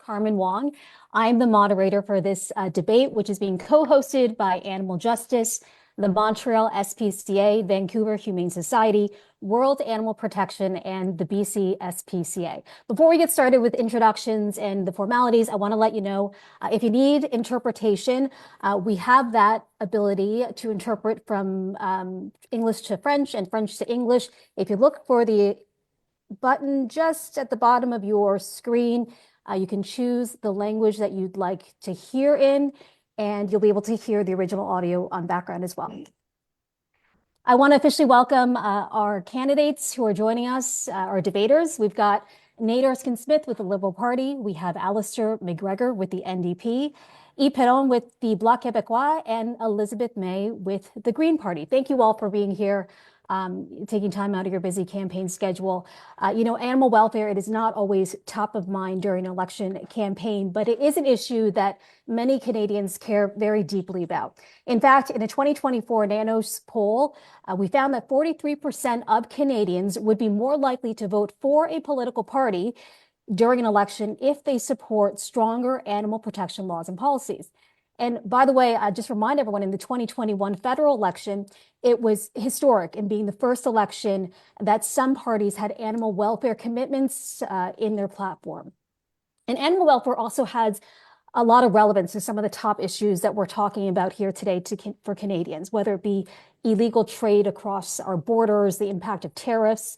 Carmen Wong. I'm the moderator for this debate, which is being co-hosted by Animal Justice, the Montreal SPCA, Vancouver Humane Society, World Animal Protection, and the BC SPCA. Before we get started with introductions and the formalities, I want to let you know if you need interpretation, we have that ability to interpret from English to French and French to English. If you look for the button just at the bottom of your screen, you can choose the language that you'd like to hear in, and you'll be able to hear the original audio on background as well. I want to officially welcome our candidates who are joining us, our debaters. We've got Nate Erskine-Smith with the Liberal Party. We have Alistair McGregor with the NDP, Yves Perron with the Bloc Québécois, and Elizabeth May with the Green Party. Thank you all for being here, taking time out of your busy campaign schedule. Animal welfare, it is not always top of mind during an election campaign, but it is an issue that many Canadians care very deeply about. In fact, in a 2024 Nanos poll, we found that 43% of Canadians would be more likely to vote for a political party during an election if they support stronger animal protection laws and policies. And by the way, I just remind everyone, in the 2021 federal election, it was historic in being the first election that some parties had animal welfare commitments in their platform. And animal welfare also has a lot of relevance to some of the top issues that we're talking about here today for Canadians, whether it be illegal trade across our borders, the impact of tariffs,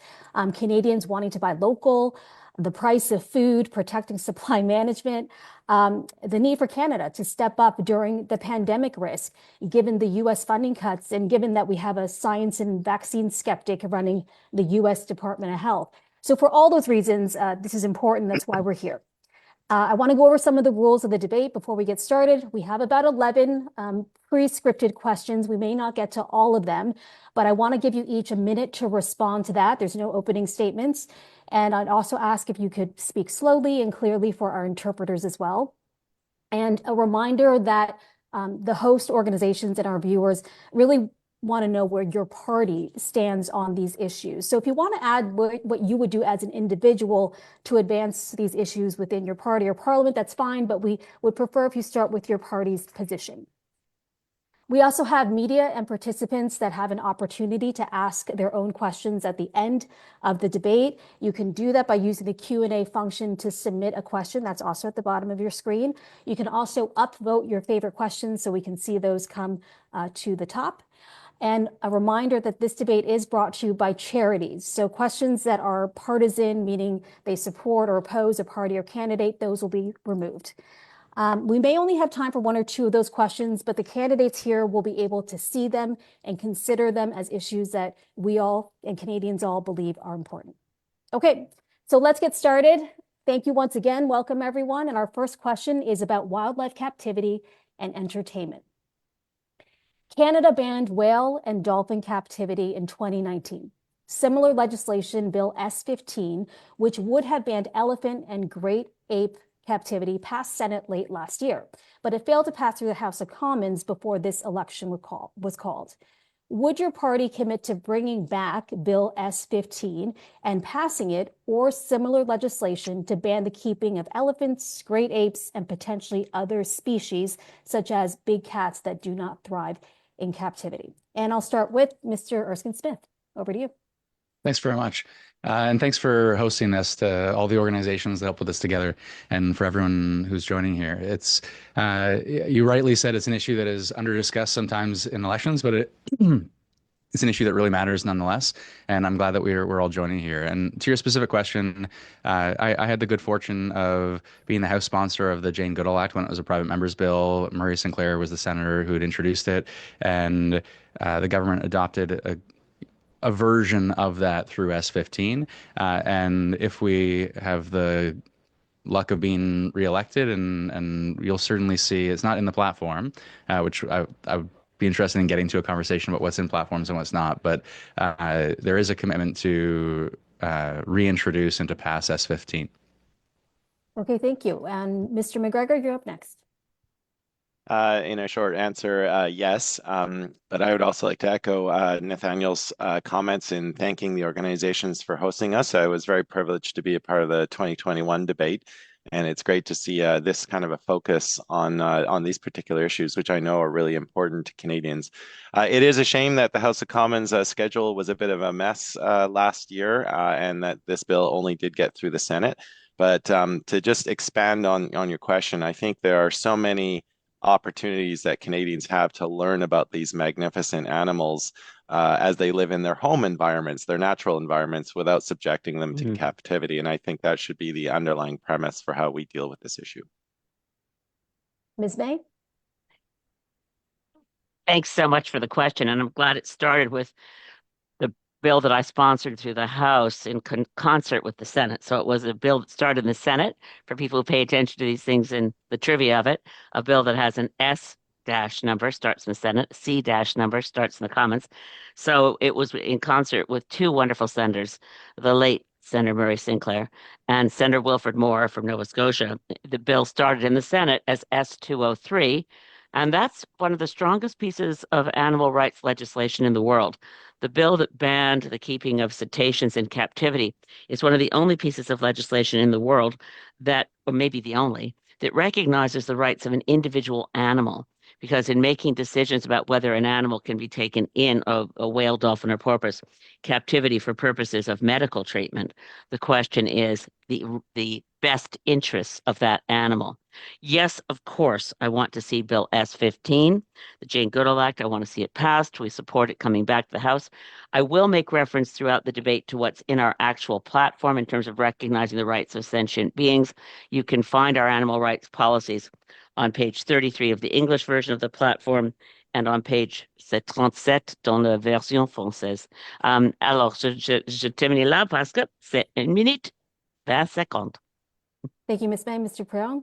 Canadians wanting to buy local, the price of food, protecting supply management, the need for Canada to step up during the pandemic risk, given the U.S. funding cuts, and given that we have a science and vaccine skeptic running the U.S. Department of Health. So for all those reasons, this is important. That's why we're here. I want to go over some of the rules of the debate before we get started. We have about 11 pre-scripted questions. We may not get to all of them, but I want to give you each a minute to respond to that. There's no opening statements. And I'd also ask if you could speak slowly and clearly for our interpreters as well. And a reminder that the host organizations and our viewers really want to know where your party stands on these issues. So if you want to add what you would do as an individual to advance these issues within your party or parliament, that's fine, but we would prefer if you start with your party's position. We also have media and participants that have an opportunity to ask their own questions at the end of the debate. You can do that by using the Q&A function to submit a question. That's also at the bottom of your screen. You can also upvote your favorite questions so we can see those come to the top. And a reminder that this debate is brought to you by charities. So questions that are partisan, meaning they support or oppose a party or candidate, those will be removed. We may only have time for one or two of those questions, but the candidates here will be able to see them and consider them as issues that we all and Canadians all believe are important. Okay, so let's get started. Thank you once again. Welcome, everyone. And our first question is about wildlife captivity and entertainment. Canada banned whale and dolphin captivity in 2019. Similar legislation, Bill S-15, which would have banned elephant and great ape captivity, passed Senate late last year, but it failed to pass through the House of Commons before this election was called. Would your party commit to bringing back Bill S-15 and passing it, or similar legislation to ban the keeping of elephants, great apes, and potentially other species, such as big cats that do not thrive in captivity? And I'll start with Mr. Erskine-Smith. Over to you. Thanks very much. And thanks for hosting this, to all the organizations that help put this together, and for everyone who's joining here. It's, you rightly said, it's an issue that is under discussed sometimes in elections, but it's an issue that really matters nonetheless. And I'm glad that we're all joining here. And to your specific question, I had the good fortune of being the House sponsor of the Jane Goodall Act when it was a private member's bill. Murray Sinclair was the senator who had introduced it, and the government adopted a version of that through S-15. And if we have the luck of being reelected, and you'll certainly see, it's not in the platform, which I would be interested in getting to a conversation about what's in platforms and what's not. But there is a commitment to reintroduce and to pass S-15. Okay, thank you. And Mr. McGregor, you're up next. In a short answer, yes. But I would also like to echo Nathaniel's comments in thanking the organizations for hosting us. I was very privileged to be a part of the 2021 debate. And it's great to see this kind of a focus on these particular issues, which I know are really important to Canadians. It is a shame that the House of Commons schedule was a bit of a mess last year, and that this bill only did get through the Senate. But to just expand on your question, I think there are so many opportunities that Canadians have to learn about these magnificent animals as they live in their home environments, their natural environments, without subjecting them to captivity. And I think that should be the underlying premise for how we deal with this issue. Ms. May? Thanks so much for the question. And I'm glad it started with the bill that I sponsored through the House in concert with the Senate. So it was a bill that started in the Senate, for people who pay attention to these things and the trivia of it, a bill that has an S dash number starts in the Senate, C dash number starts in the Commons. So it was in concert with two wonderful senators, the late Senator Murray Sinclair and Senator Wilfred Moore from Nova Scotia. The bill started in the Senate as S203, and that's one of the strongest pieces of animal rights legislation in the world. The bill that banned the keeping of cetaceans in captivity is one of the only pieces of legislation in the world that, or maybe the only, that recognizes the rights of an individual animal. Because in making decisions about whether an animal can be taken in a whale, dolphin, or porpoise captivity for purposes of medical treatment, the question is the best interests of that animal. Yes, of course, I want to see Bill S15, the Jane Goodall Act. I want to see it passed. We support it coming back to the House. I will make reference throughout the debate to what's in our actual platform in terms of recognizing the rights of sentient beings. You can find our animal rights policies on page 33 of the English version of the platform and on page 37 dans la version française. Alors, je termine là parce que c'est 1 minute 20 secondes. Thank you, Ms. May. Mr. Perron?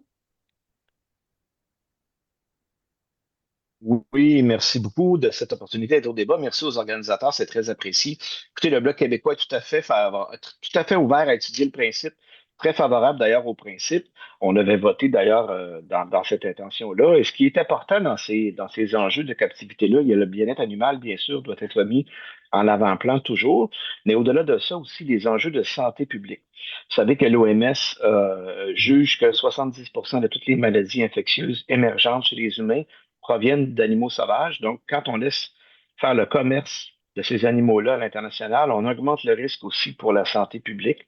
Oui, merci beaucoup de cette opportunité d'être au débat. Merci aux organisateurs, c'est très apprécié. Écoutez, le Bloc québécois est tout à fait ouvert à étudier le principe, très favorable d'ailleurs au principe. On avait voté d'ailleurs dans cette intention-là. Et ce qui est important dans ces enjeux de captivité-là, il y a le bien-être animal, bien sûr, doit être mis en avant-plan toujours, mais au-delà de ça aussi, les enjeux de santé publique. Vous savez que l'OMS juge que 70% de toutes les maladies infectieuses émergentes chez les humains proviennent d'animaux sauvages. Donc, quand on laisse faire le commerce de ces animaux-là à l'international, on augmente le risque aussi pour la santé publique.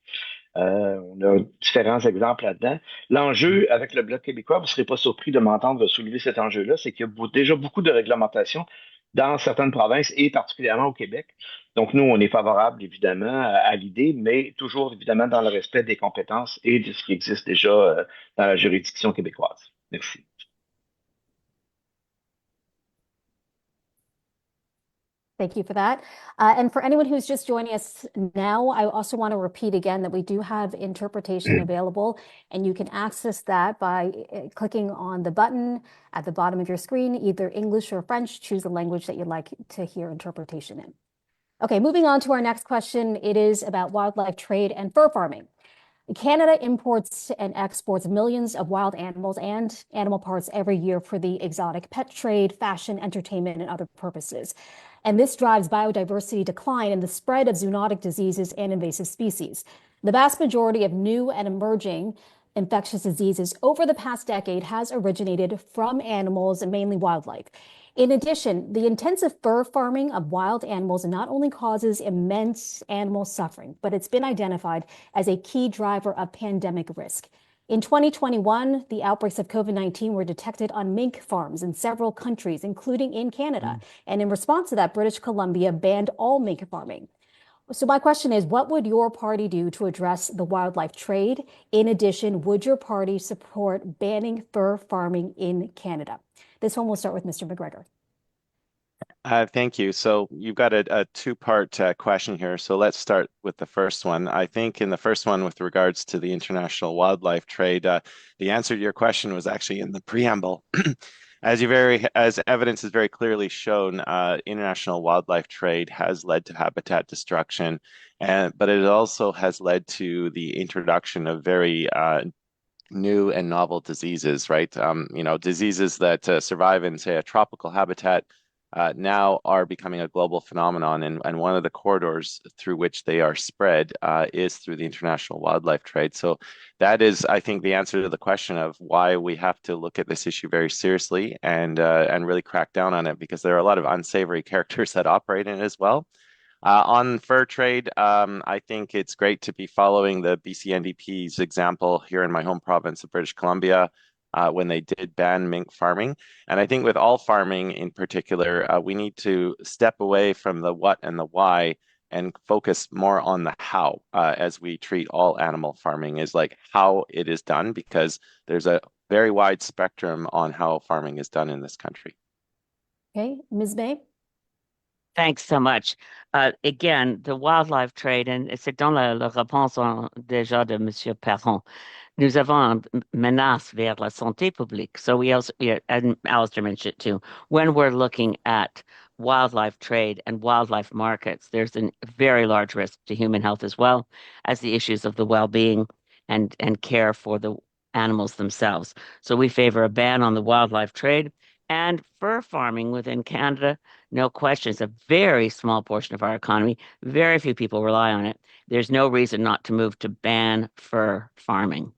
On a différents exemples là-dedans. L'enjeu avec le Bloc québécois, vous ne serez pas surpris de m'entendre soulever cet enjeu-là, c'est qu'il y a déjà beaucoup de réglementations dans certaines provinces et particulièrement au Québec. Donc, nous, on est favorable, évidemment, à l'idée, mais toujours, évidemment, dans le respect des compétences et de ce qui existe déjà dans la juridiction québécoise. Merci. Thank you for that. And for anyone who's just joining us now, I also want to repeat again that we do have interpretation available, and you can access that by clicking on the button at the bottom of your screen, either English or French. Choose the language that you'd like to hear interpretation in. Okay, moving on to our next question. It is about wildlife trade and fur farming. Canada imports and exports millions of wild animals and animal parts every year for the exotic pet trade, fashion, entertainment, and other purposes. And this drives biodiversity decline and the spread of zoonotic diseases and invasive species. The vast majority of new and emerging infectious diseases over the past decade has originated from animals, mainly wildlife. In addition, the intensive fur farming of wild animals not only causes immense animal suffering, but it's been identified as a key driver of pandemic risk. In 2021, the outbreaks of COVID-19 were detected on mink farms in several countries, including in Canada. And in response to that, British Columbia banned all mink farming. So my question is, what would your party do to address the wildlife trade? In addition, would your party support banning fur farming in Canada? This one will start with Mr. McGregor. Thank you. So you've got a two-part question here. So let's start with the first one. I think in the first one, with regards to the international wildlife trade, the answer to your question was actually in the preamble. As evidence has very clearly shown, international wildlife trade has led to habitat destruction, but it also has led to the introduction of very new and novel diseases, right? Diseases that survive in, say, a tropical habitat now are becoming a global phenomenon. And one of the corridors through which they are spread is through the international wildlife trade. So that is, I think, the answer to the question of why we have to look at this issue very seriously and really crack down on it, because there are a lot of unsavory characters that operate in it as well. On fur trade, I think it's great to be following the BC NDP's example here in my home province of British Columbia when they did ban mink farming. And I think with all farming in particular, we need to step away from the what and the why and focus more on the how as we treat all animal farming, is like how it is done, because there's a very wide spectrum on how farming is done in this country. Okay, Ms. May? Thanks so much. Again, the wildlife trade, and c'est dans la réponse déjà de Monsieur Perron. Nous avons une menace vers la santé publique. So we also, yeah, and Alistair mentioned it too. When we're looking at wildlife trade and wildlife markets, there's a very large risk to human health as well as the issues of the well-being and care for the animals themselves. So we favor a ban on the wildlife trade and fur farming within Canada. No question, it's a very small portion of our economy. Very few people rely on it. There's no reason not to move to ban fur farming.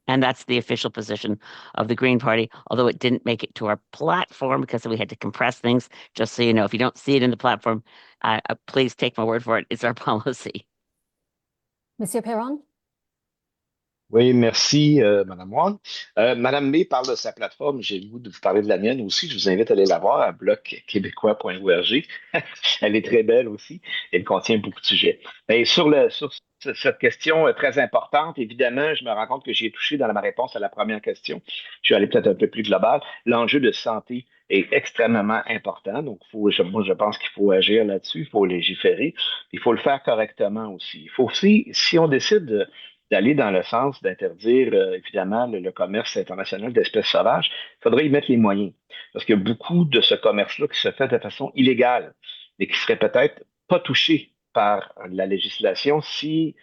And that's the official position of the Green Party, although it didn't make it to our platform because we had to compress things. Just so you know, if you don't see it in the platform, please take my word for it. It's our policy. Monsieur Perron? Oui, merci, Madame Wong. Madame May parle de sa plateforme. J'ai le goût de vous parler de la mienne aussi. Je vous invite à aller la voir à blocquebecois.org. Elle est très belle aussi. Elle contient beaucoup de sujets. Et sur cette question cette importante, évidemment, je me rends compte que j'ai touché dans ma réponse à la première question. Je suis allé peut-être un peu plus global. L'enjeu de santé est extrêmement important. Donc, moi, je pense qu'il faut agir là-dessus. Il faut légiférer. Il faut le faire correctement aussi. Il faut aussi, si on décide d'aller dans le sens d'interdire, évidemment, le commerce international d'espèces sauvages, il faudrait y mettre les moyens. Parce qu'il y a beaucoup de ce commerce-là qui se fait de façon illégale et qui serait peut-être pas touché par la législation si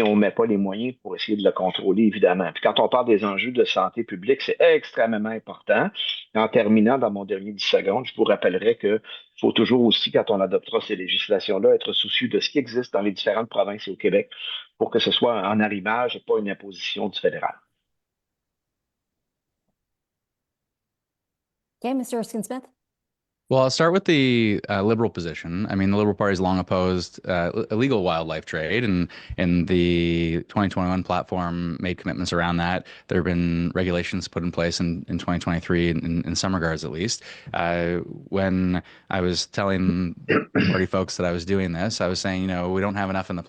on ne met pas les moyens pour essayer de le contrôler, évidemment. Puis quand on parle des enjeux de santé publique, c'est extrêmement important. En terminant, dans mon dernier 10 secondes, je vous rappellerai qu'il faut toujours aussi, quand on adoptera ces législations-là, être soucieux de ce qui existe dans les différentes provinces et au Québec pour que ce soit un arrimage et pas une imposition du fédéral. Okay, Mr. Erskine-Smith? Well, I'll start with the Liberal position. I mean, the Liberal Party has long opposed illegal wildlife trade, and in the 2021 platform made commitments around that. There have been regulations put in place in 2023 in some regards, at least. When I was telling party folks that I was doing this, I was saying, you know, we don't have enough in the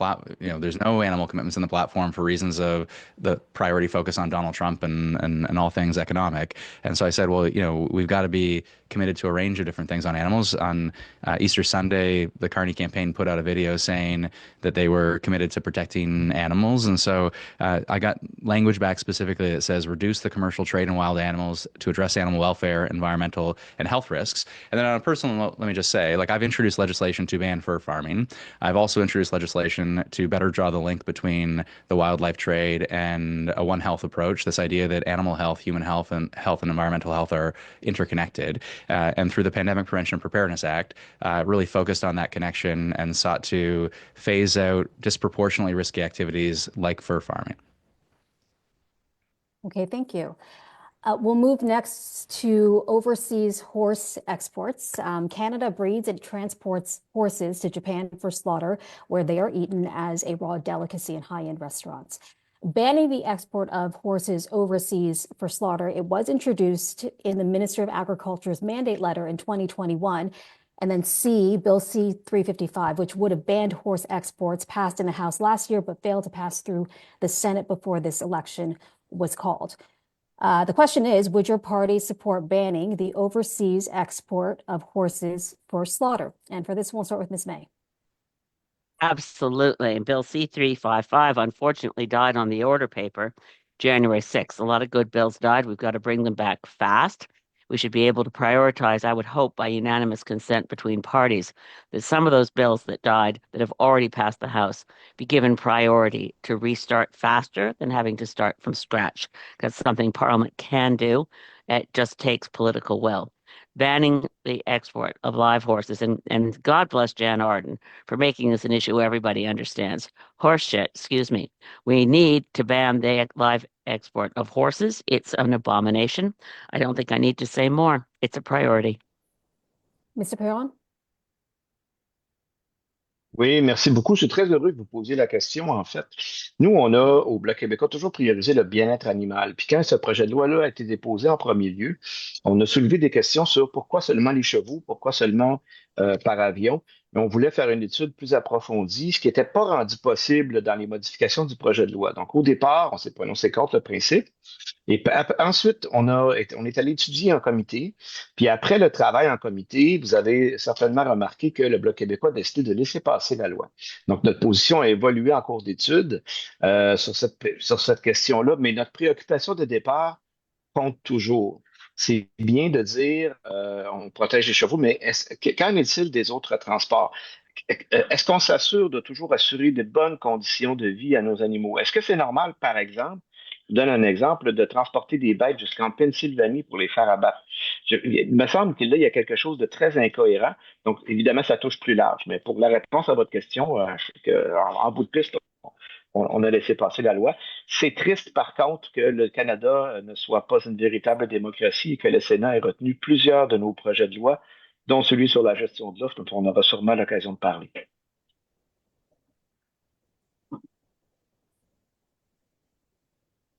there's no animal commitments in the platform for reasons of the priority focus on Donald Trump and all things economic. And so I said, well, you know, we've got to be committed to a range of different things on animals. On Easter Sunday, the Carney campaign put out a video saying that they were committed to protecting animals. And so I got language back specifically that says reduce the commercial trade in wild animals to address animal welfare, environmental, and health risks. And then on a personal note, let me just say, like, I've introduced legislation to ban fur farming. I've also introduced legislation to better draw the link between the wildlife trade and a One Health approach, this idea that animal health, human health, and environmental health are interconnected. And through the Pandemic Prevention and Preparedness Act, really focused on that connection and sought to phase out disproportionately risky activities like fur farming. Okay, thank you. We'll move next to overseas horse exports. Canada breeds and transports horses to Japan for slaughter, where they are eaten as a raw delicacy in high-end restaurants. Banning the export of horses overseas for slaughter, it was introduced in the Minister of Agriculture's mandate letter in 2021. And then Bill C-355, which would have banned horse exports, passed in the House last year, but failed to pass through the Senate before this election was called. The question is, would your party support banning the overseas export of horses for slaughter? And for this, we'll start with Ms. May. Absolutely. And Bill C-355 unfortunately died on the order paper January 6th. A lot of good bills died. We've got to bring them back fast. We should be able to prioritize, I would hope, by unanimous consent between parties, that some of those bills that died that have already passed the House be given priority to restart faster than having to start from scratch. That's something Parliament can do. It just takes political will. banning the export of live horses. And God bless Jan Arden for making this an issue everybody understands. Horse shit, excuse me. We need to ban the live export of horses. It's an abomination. I don't think I need to say more. It's a priority. Mr. Perron? Oui, merci beaucoup. Je suis très heureux que vous posiez la question. En fait, nous, on a, au Bloc québécois, toujours priorisé le bien-être animal. Puis quand ce projet de loi-là a été déposé en premier lieu, on a soulevé des questions sur pourquoi seulement les chevaux, pourquoi seulement par avion. Mais on voulait faire une étude plus approfondie, ce qui n'était pas rendu possible dans les modifications du projet de loi. Donc, au départ, on s'est prononcé contre le principe. Et ensuite, on est allé étudier en comité. Puis après le travail en comité, vous avez certainement remarqué que le Bloc québécois a décidé de laisser passer la loi. Donc, notre position a évolué en cours d'étude sur cette question-là, mais notre préoccupation de départ compte toujours. C'est bien de dire on protège les chevaux, mais qu'en est-il des autres transports? Est-ce qu'on s'assure de toujours assurer de bonnes conditions de vie à nos animaux? Est-ce que c'est normal, par exemple, je vous donne un exemple, de transporter des bêtes jusqu'en Pennsylvanie pour les faire abattre? Il me semble qu'il y a quelque chose de très incohérent. Donc, évidemment, ça touche plus large. Mais pour la réponse à votre question, en bout de piste, on a laissé passer la loi. C'est triste, par contre, que le Canada ne soit pas une véritable démocratie et que le Sénat ait retenu plusieurs de nos projets de loi, dont celui sur la gestion de l'offre, dont on aura sûrement l'occasion de parler.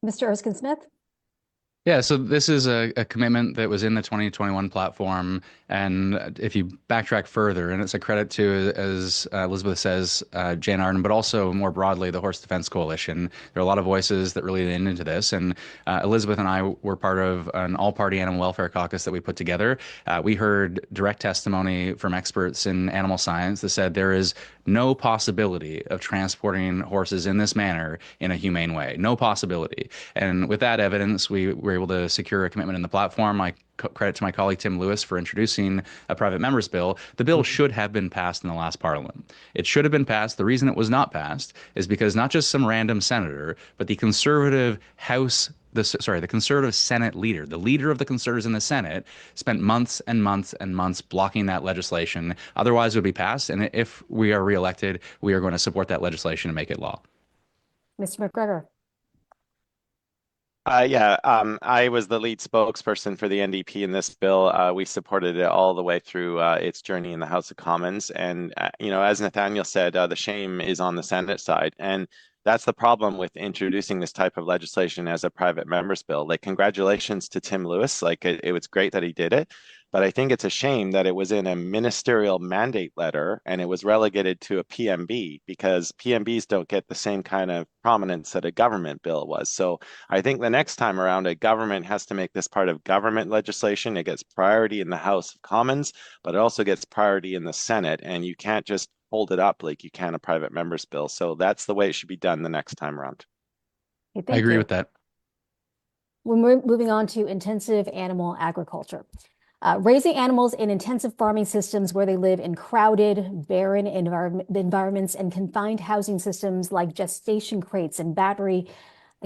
Mr. Erskine-Smith? Yeah, so this is a commitment that was in the 2021 platform. And if you backtrack further, and it's a credit to, as Elizabeth says, Jan Arden, but also more broadly, the Horse Defense Coalition. There are a lot of voices that really leaned into this. And Elizabeth and I were part of an all-party animal welfare caucus that we put together. We heard direct testimony from experts in animal science that said there is no possibility of transporting horses in this manner in a humane way. No possibility. And with that evidence, we were able to secure a commitment in the platform. I credit to my colleague Tim Lewis for introducing a private member's bill. The bill should have been passed in the last parliament. It should have been passed. The reason it was not passed is because not just some random senator, but the conservative the conservative Senate leader, the leader of the conservatives in the Senate, spent months and months and months blocking that legislation. Otherwise, it would be passed. And if we are reelected, we are going to support that legislation and make it law. Mr. McGregor? I was the lead spokesperson for the NDP in this bill. We supported it all the way through its journey in the House of Commons. And, as Nathaniel said, the shame is on the Senate side. And that's the problem with introducing this type of legislation as a private member's bill. Like, congratulations to Tim Lewis. Like, it was great that he did it. But I think it's a shame that it was in a ministerial mandate letter and it was relegated to a PMB because PMBs don't get the same kind of prominence that a government bill was. So I think the next time around, a government has to make this part of government legislation. It gets priority in the House of Commons, but it also gets priority in the Senate. And you can't just hold it up like you can a private member's bill. So that's the way it should be done the next time around. Okay, I agree with that. When we're moving on to intensive animal agriculture. Raising animals in intensive farming systems where they live in crowded, barren environments and confined housing systems like gestation crates and battery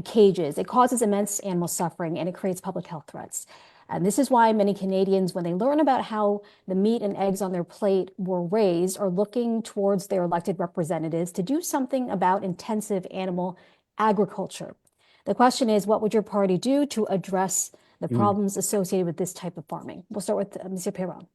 cages. It causes immense animal suffering and it creates public health threats. And this is why many Canadians, when they learn about how the meat and eggs on their plate were raised, are looking towards their elected representatives to do something about intensive animal agriculture. The question is, what would your party do to address the problems associated with this type of farming? We'll start with Mr. Perron.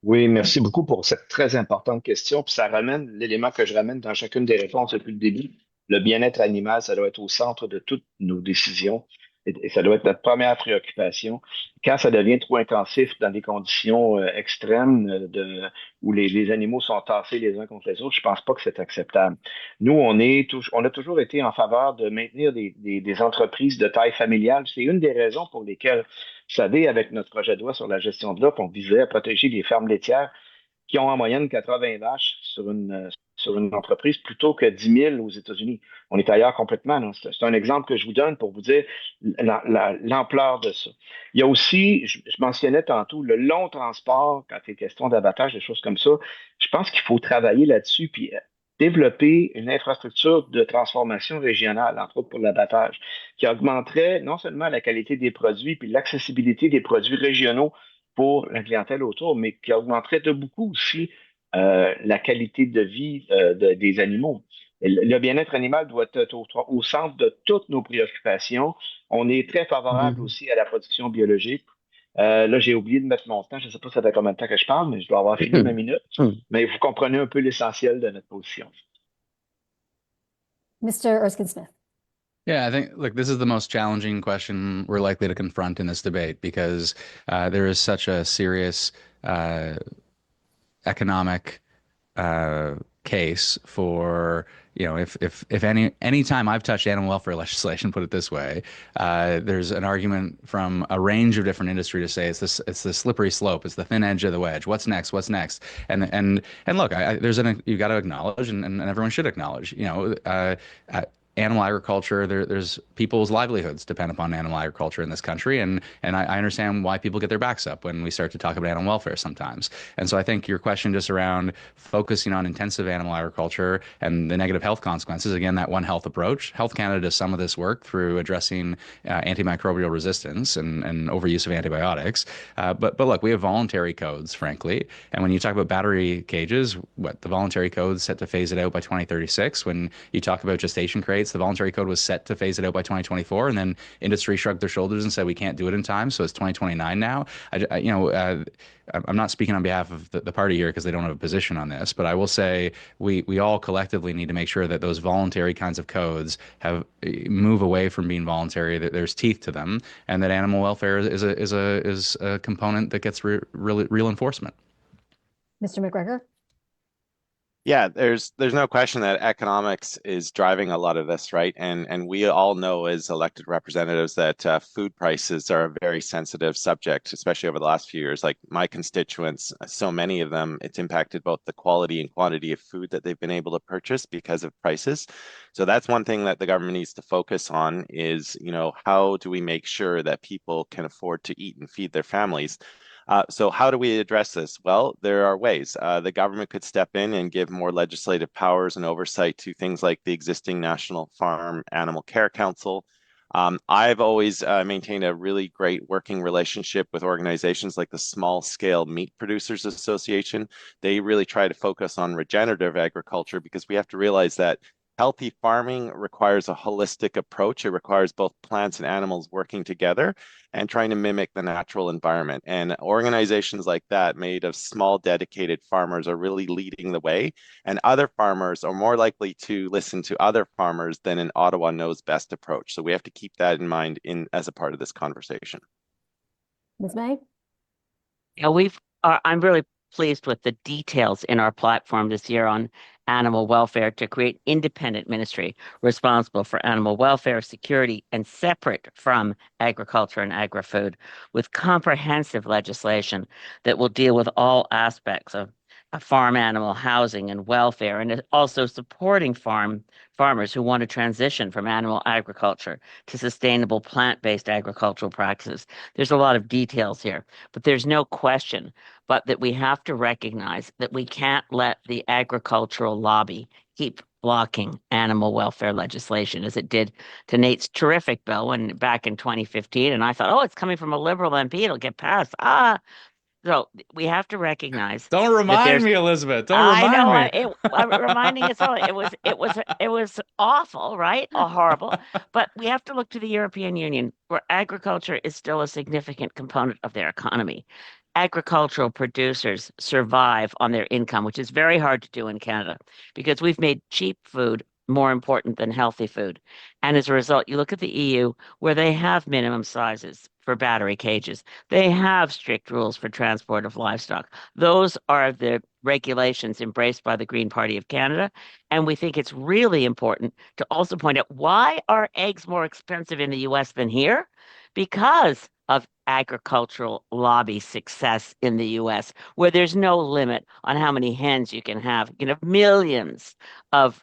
Oui, merci beaucoup pour cette très importante question. Puis ça ramène l'élément que je ramène dans chacune des réponses depuis le début. Le bien-être animal, ça doit être au centre de toutes nos décisions et ça doit être notre première préoccupation. Quand ça devient trop intensif dans des conditions extrêmes où les animaux sont tassés les uns contre les autres, je pense pas que c'est acceptable. Nous, on a toujours été en faveur de maintenir des entreprises de taille familiale. C'est une des raisons pour lesquelles, vous savez, avec notre projet de loi sur la gestion de l'offre, on visait à protéger les fermes laitières qui ont en moyenne 80 vaches sur une entreprise plutôt que 10 000 aux États-Unis. On est ailleurs complètement. C'est un exemple que je vous donne pour vous dire l'ampleur de ça. Il y a aussi, je mentionnais tantôt, le long transport quand il est question d'abattage, des choses comme ça. Je pense qu'il faut travailler là-dessus. Puis développer une infrastructure de transformation régionale, entre autres pour l'abattage, qui augmenterait non seulement la qualité des produits puis l'accessibilité des produits régionaux pour la clientèle autour, mais qui augmenterait de beaucoup aussi la qualité de vie des animaux. Le bien-être animal doit être au centre de toutes nos préoccupations. On est très favorable aussi à la production biologique. Là, j'ai oublié de mettre mon temps. Je ne sais pas ça fait combien de temps que je parle, mais je dois avoir fini ma minute. Mais vous comprenez un peu l'essentiel de notre position. Mr. Erskine-Smith. Yeah, I think, look, this is the most challenging question we're likely to confront in this debate because there is such a serious economic case for, if any time I've touched animal welfare legislation, put it this way, there's an argument from a range of different industry to say it's the slippery slope, it's the thin edge of the wedge. What's next? What's next? And look, you got to acknowledge, and everyone should acknowledge, animal agriculture, there's people's livelihoods depend upon animal agriculture in this country, and I understand why people get their backs up when we start to talk about animal welfare sometimes. And so I think your question just around focusing on intensive animal agriculture and the negative health consequences, again, that One Health approach, Health Canada does some of this work through addressing antimicrobial resistance and overuse of antibiotics. But look, we have voluntary codes, frankly, and when you talk about battery cages, the voluntary code is set to phase it out by 2036. When you talk about gestation crates, the voluntary code was set to phase it out by 2024, and then industry shrugged their shoulders and said we can't do it in time, so it's 2029 now. I'm not speaking on behalf of the party here because they don't have a position on this, but I will say we all collectively need to make sure that those voluntary kinds of codes move away from being voluntary, that there's teeth to them, and that animal welfare is a component that gets real enforcement. Mr. McGregor? Yeah, there's no question that economics is driving a lot of this, right? And we all know as elected representatives that food prices are a very sensitive subject, especially over the last few years. Like my constituents, so many of them, it's impacted both the quality and quantity of food that they've been able to purchase because of prices. So that's one thing that the government needs to focus on is, how do we make sure that people can afford to eat and feed their families? So how do we address this? Well, there are ways. The government could step in and give more legislative powers and oversight to things like the existing National Farm Animal Care Council. I've always maintained a really great working relationship with organizations like the Small Scale Meat Producers Association. They really try to focus on regenerative agriculture because we have to realize that healthy farming requires a holistic approach. It requires both plants and animals working together and trying to mimic the natural environment. And organizations like that, made of small, dedicated farmers, are really leading the way. And other farmers are more likely to listen to other farmers than an Ottawa knows best approach. So we have to keep that in mind as a part of this conversation. Ms. May? Yeah, I'm really pleased with the details in our platform this year on animal welfare to create independent ministry responsible for animal welfare, security, and separate from agriculture and agri-food, with comprehensive legislation that will deal with all aspects of farm animal housing and welfare, and also supporting farmers who want to transition from animal agriculture to sustainable plant-based agricultural practices. There's a lot of details here, but there's no question but that we have to recognize that we can't let the agricultural lobby keep blocking animal welfare legislation as it did to Nate's terrific bill back in 2015. And I thought, oh, it's coming from a Liberal MP, it'll get passed. So we have to recognize. Don't remind me, Elizabeth. Don't I remind know me. I'm reminding us all. It was awful, right? Horrible. But we have to look to the European Union, where agriculture is still a significant component of their economy. Agricultural producers survive on their income, which is very hard to do in Canada because we've made cheap food more important than healthy food. And as a result, you look at the EU, where they have minimum sizes for battery cages. They have strict rules for transport of livestock. Those are the regulations embraced by the Green Party of Canada. And we think it's really important to also point out, why are eggs more expensive in the US than here? Because of agricultural lobby success in the US, where there's no limit on how many hens you can have. You can have millions of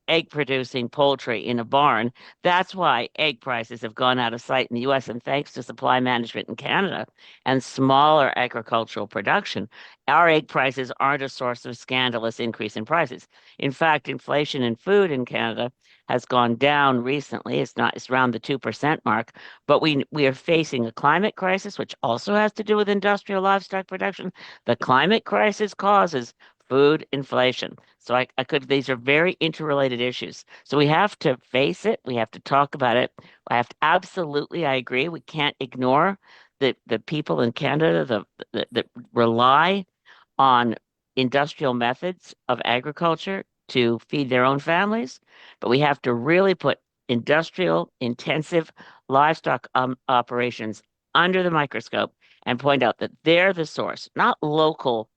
egg producing poultry in a barn. That's why egg prices have gone out of sight in the US. And thanks to supply management in Canada and smaller agricultural production, our egg prices aren't a source of scandalous increase in prices. In fact, inflation in food in Canada has gone down recently. It's around the 2% mark, but we are facing a climate crisis, which also has to do with industrial livestock production. The climate crisis causes food inflation. So these are very interrelated issues. So we have to face it. We have to talk about it. I agree. We can't ignore the people in Canada that rely on industrial methods of agriculture to feed their own families. But we have to really put industrial intensive livestock operations under the microscope and point out that they're the source, not local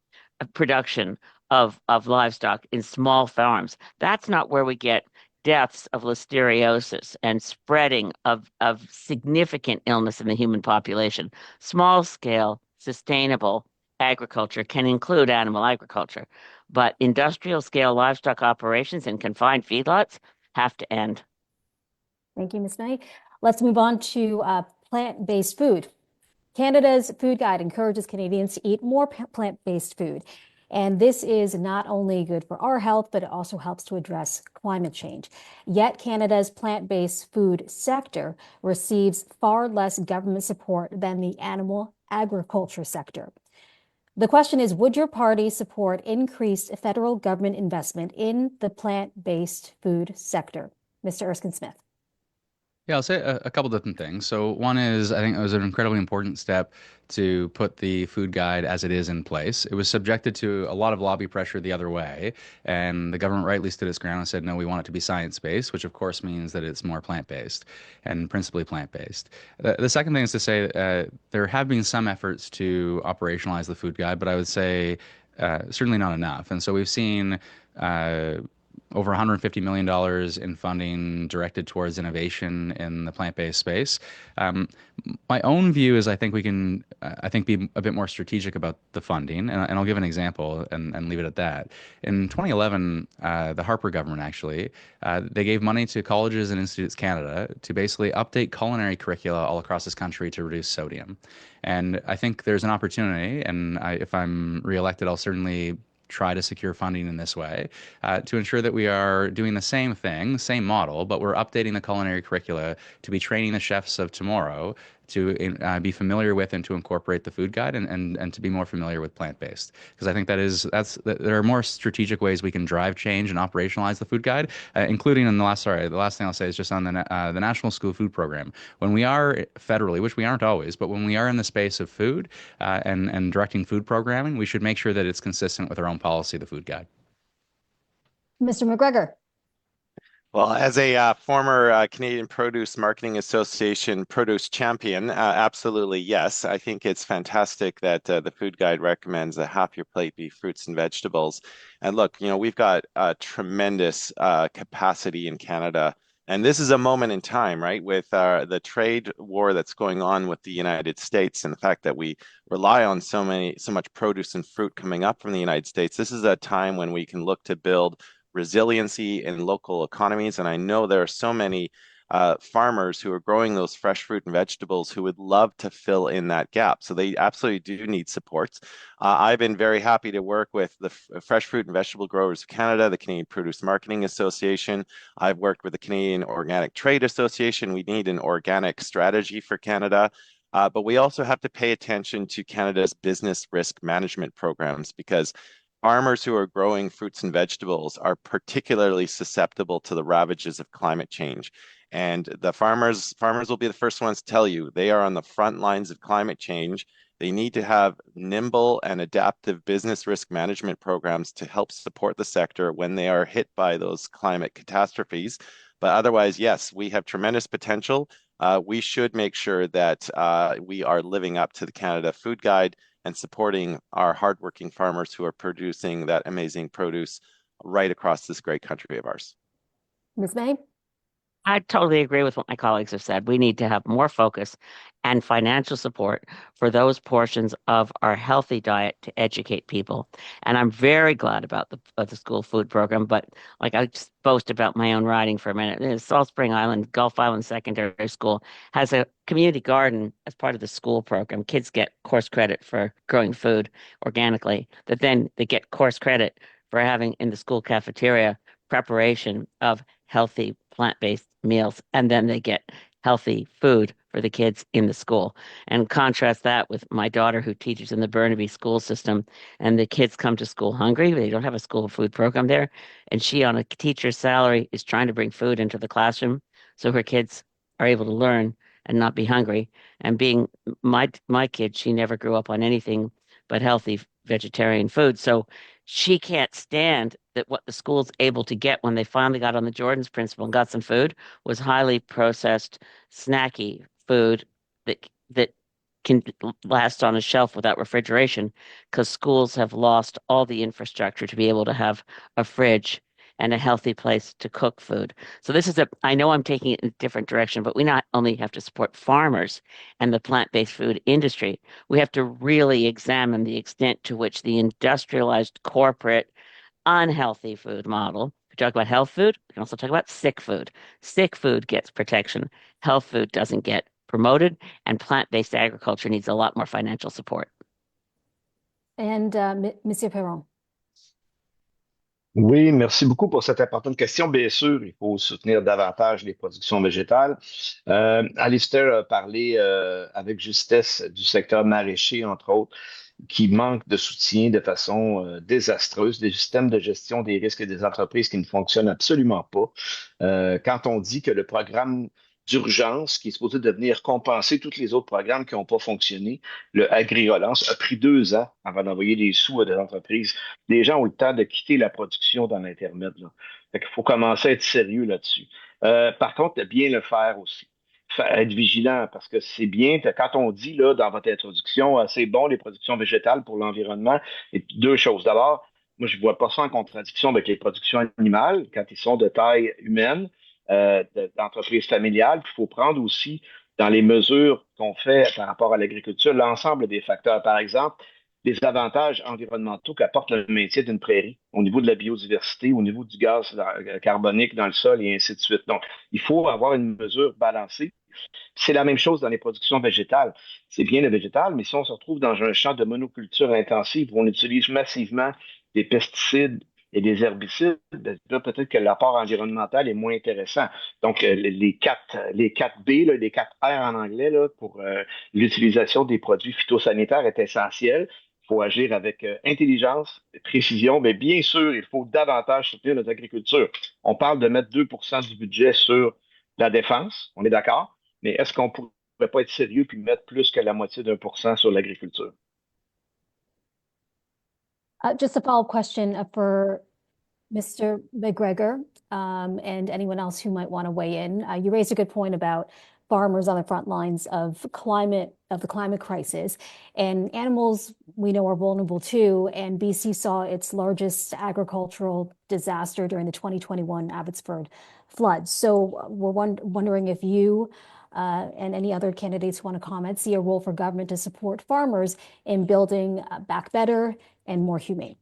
production of livestock in small farms. That's not where we get deaths of listeriosis and spreading of significant illness in the human population. Small scale, sustainable agriculture can include animal agriculture, but industrial scale livestock operations in confined feedlots have to end. Thank you, Ms. Knight. Let's move on to plant-based food. Canada's food guide encourages Canadians to eat more plant-based food. And this is not only good for our health, but it also helps to address climate change. Yet Canada's plant-based food sector receives far less government support than the animal agriculture sector. The question is, would your party support increased federal government investment in the plant-based food sector? Mr. Erskine-Smith. Yeah, I'll say a couple different things. So one is, I think it was an incredibly important step to put the food guide as it is in place. It was subjected to a lot of lobby pressure the other way, and the government rightly stood its ground and said, no, we want it to be science-based, which of course means that it's more plant-based and principally plant-based. The second thing is to say there have been some efforts to operationalize the food guide, but I would say certainly not enough. And so we've seen over $150 million in funding directed towards innovation in the plant-based space. My own view is I think we can, be a bit more strategic about the funding, and I'll give an example and leave it at that. In 2011, the Harper government actually, they gave money to Colleges and Institutes Canada to basically update culinary curricula all across this country to reduce sodium. And I think there's an opportunity, and if I'm reelected, I'll certainly try to secure funding in this way to ensure that we are doing the same thing, same model, but we're updating the culinary curricula to be training the chefs of tomorrow to be familiar with and to incorporate the food guide and to be more familiar with plant-based. Because I think there are more strategic ways we can drive change and operationalize the food guide, including in the last thing I'll say is just on the National School Food Program. When we are federally, which we aren't always, but when we are in the space of food and directing food programming, we should make sure that it's consistent with our own policy, the food guide. Mr. McGregor. Well, as a former Canadian Produce Marketing Association produce champion, absolutely yes. I think it's fantastic that the food guide recommends a half your plate be fruits and vegetables. And look, we've got tremendous capacity in Canada. And this is a moment in time, right, with the trade war that's going on with the United States and the fact that we rely on so much produce and fruit coming up from the United States. This is a time when we can look to build resiliency in local economies. And I know there are so many farmers who are growing those fresh fruit and vegetables who would love to fill in that gap. So they absolutely do need supports. I've been very happy to work with the Fresh Fruit and Vegetable Growers of Canada, the Canadian Produce Marketing Association. I've worked with the Canadian Organic Trade Association. We need an organic strategy for Canada. But we also have to pay attention to Canada's business risk management programs because farmers who are growing fruits and vegetables are particularly susceptible to the ravages of climate change. And the farmers will be the first ones to tell you they are on the front lines of climate change. They need to have nimble and adaptive business risk management programs to help support the sector when they are hit by those climate catastrophes. But otherwise, yes, we have tremendous potential. We should make sure that we are living up to the Canada Food Guide and supporting our hardworking farmers who are producing that amazing produce right across this great country of ours. Ms. May? I totally agree with what my colleagues have said. We need to have more focus and financial support for those portions of our healthy diet to educate people. And I'm very glad about the school food program. But like I just boast about my own riding for a minute. Salt Spring Island, Gulf Island Secondary School has a community garden as part of the school program. Kids get course credit for growing food organically, but then they get course credit for having in the school cafeteria preparation of healthy plant-based meals, and then they get healthy food for the kids in the school. And contrast that with my daughter who teaches in the Burnaby school system, and the kids come to school hungry. They don't have a school food program there, and she, on a teacher's salary, is trying to bring food into the classroom so her kids are able to learn and not be hungry. And being my kid, she never grew up on anything but healthy vegetarian food. So she can't stand that what the school's able to get when they finally got on the Jordan's principle and got some food was highly processed, snacky food that can last on a shelf without refrigeration because schools have lost all the infrastructure to be able to have a fridge and a healthy place to cook food. So I know I'm taking it in a different direction, but we not only have to support farmers and the plant-based food industry, we have to really examine the extent to which the industrialized corporate unhealthy food model. We talk about health food. We can also talk about sick food. Sick food gets protection. Health food doesn't get promoted, and plant-based agriculture needs a lot more financial support. And Monsieur Perron. Oui, merci beaucoup pour cette importante question. Bien sûr, il faut soutenir davantage les productions végétales. Alistair a parlé avec justesse du secteur maraîcher, entre autres, qui manque de soutien de façon désastreuse, des systèmes de gestion des risques et des entreprises qui ne fonctionnent absolument pas. Quand on dit que le programme d'urgence, qui est supposé de venir compenser tous les autres programmes qui n'ont pas fonctionné, le Agri-Relance, a pris 2 ans avant d'envoyer des sous à des entreprises. Les gens ont eu le temps de quitter la production dans l'Internet. Fait qu'il faut commencer à être sérieux là-dessus. Par contre, de bien le faire aussi. Être vigilant, parce que c'est bien, quand on dit là, dans votre introduction, c'est bon les productions végétales pour l'environnement, et deux choses. D'abord, moi, je ne vois pas ça en contradiction avec les productions animales, quand ils sont de taille humaine, d'entreprise familiale. Puis il faut prendre aussi, dans les mesures qu'on fait par rapport à l'agriculture, l'ensemble des facteurs. Par exemple, les avantages environnementaux qu'apporte le maintien d'une prairie au niveau de la biodiversité, au niveau du gaz carbonique dans le sol et ainsi de suite. Donc, il faut avoir une mesure balancée. C'est la même chose dans les productions végétales. C'est bien le végétal, mais si on se retrouve dans un champ de monoculture intensive où on utilise massivement des pesticides et des herbicides, là, peut-être que l'apport environnemental est moins intéressant. Donc, les 4 B, là, les 4 R en anglais, là, pour l'utilisation des produits phytosanitaires est essentiel. Il faut agir avec intelligence, précision, mais bien sûr, il faut davantage soutenir notre agriculture. On parle de mettre 2% du budget sur la défense, on est d'accord, mais est-ce qu'on pourrait pas être sérieux puis mettre plus que la moitié d'1% sur l'agriculture? Just a follow-up question for Mr. McGregor and anyone else who might want to weigh in. You raised a good point about farmers on the front lines of the climate crisis, and animals we know are vulnerable too. And BC saw its largest agricultural disaster during the 2021 Abbotsford floods. So we're wondering if you and any other candidates who want to comment see a role for government to support farmers in building back better and more humane.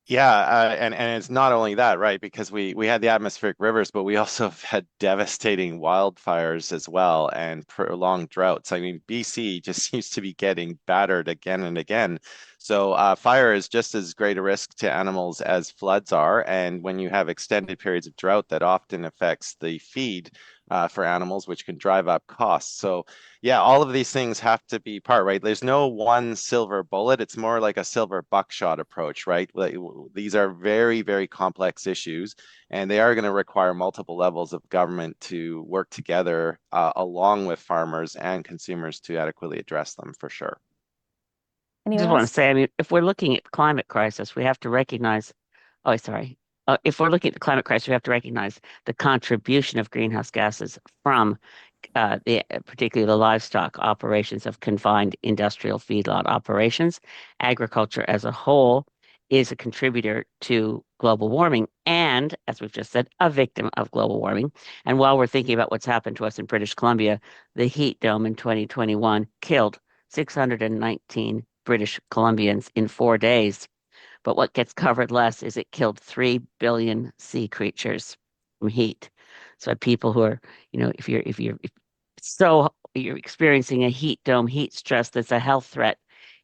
Yeah, and it's not only that, right? Because we had the atmospheric rivers, but we also have had devastating wildfires as well and prolonged droughts. I mean, BC just seems to be getting battered again and again. So fire is just as great a risk to animals as floods are. And when you have extended periods of drought, that often affects the feed for animals, which can drive up costs. So yeah, all of these things have to be part, right? There's no one silver bullet. It's more like a silver buckshot approach, right? Like, these are very, very complex issues, and they are going to require multiple levels of government to work together along with farmers and consumers to adequately address them for sure. I just want to say, I mean, if we're looking at climate crisis, we have to recognize, oh, sorry. If we're looking at the climate crisis, we have to recognize the contribution of greenhouse gases from particularly the livestock operations of confined industrial feedlot operations. Agriculture as a whole is a contributor to global warming, and and, as we've just said, a victim of global warming. And while we're thinking about what's happened to us in British Columbia, the heat dome in 2021 killed 619 British Columbians in 4 days. But what gets covered less is it killed 3 billion sea creatures from heat. So people who are, if you're experiencing a heat dome, heat stress that's a health threat,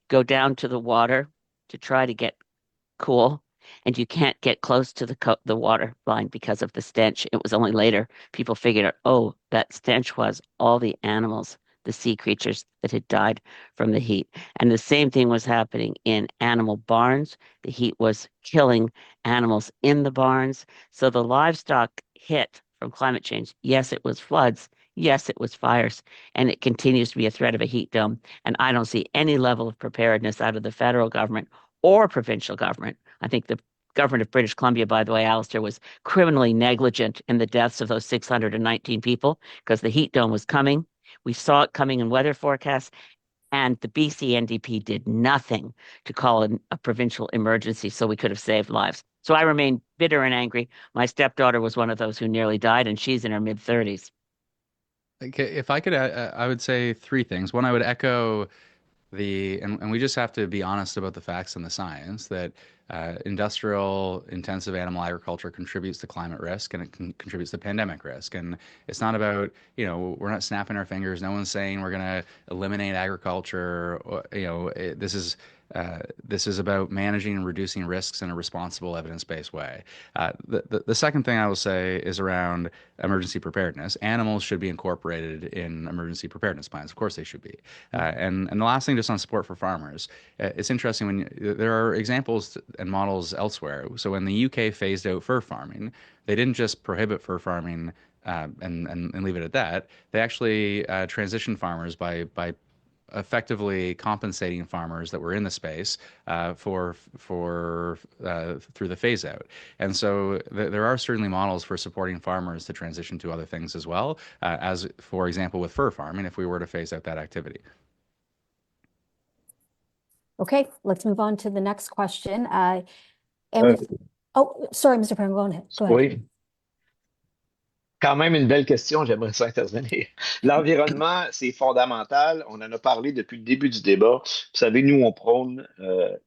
go down to the water to try to get cool, and you can't get close to the water line because of the stench. It was only later people figured out, oh, that stench was all the animals, the sea creatures that had died from the heat. And the same thing was happening in animal barns. The heat was killing animals in the barns. So the livestock hit from climate change, yes, it was floods. Yes, it was fires, and it continues to be a threat of a heat dome. And I don't see any level of preparedness out of the federal government or provincial government. I think the government of British Columbia, by the way, Alistair, was criminally negligent in the deaths of those 619 people because the heat dome was coming. We saw it coming in weather forecasts, and the BC NDP did nothing to call a provincial emergency so we could have saved lives. So I remain bitter and angry. My stepdaughter was one of those who nearly died, and she's in her mid-30s. Okay, if I could, I would say three things. One, I would echo and we just have to be honest about the facts and the science that industrial intensive animal agriculture contributes to climate risk, and it contributes to pandemic risk. And it's not about, we're not snapping our fingers. No one's saying we're going to eliminate agriculture. This is about managing and reducing risks in a responsible, evidence-based way. The second thing I will say is around emergency preparedness. Animals should be incorporated in emergency preparedness plans. Of course, they should be. And the last thing, just on support for farmers, it's interesting there are examples and models elsewhere. So when the UK phased out fur farming, they didn't just prohibit fur farming and leave it at that. They actually transitioned farmers by effectively compensating farmers that were in the space for through the phase out. And so there are certainly models for supporting farmers to transition to other things as well, as for example with fur farming, if we were to phase out that activity. Okay, let's move on to the next question. Oh, sorry, Mr. Perrin, go ahead. Oui. Quand même une belle question, j'aimerais ça intervenir. L'environnement, c'est fondamental. On en a parlé depuis le début du débat. Vous savez, nous, on prône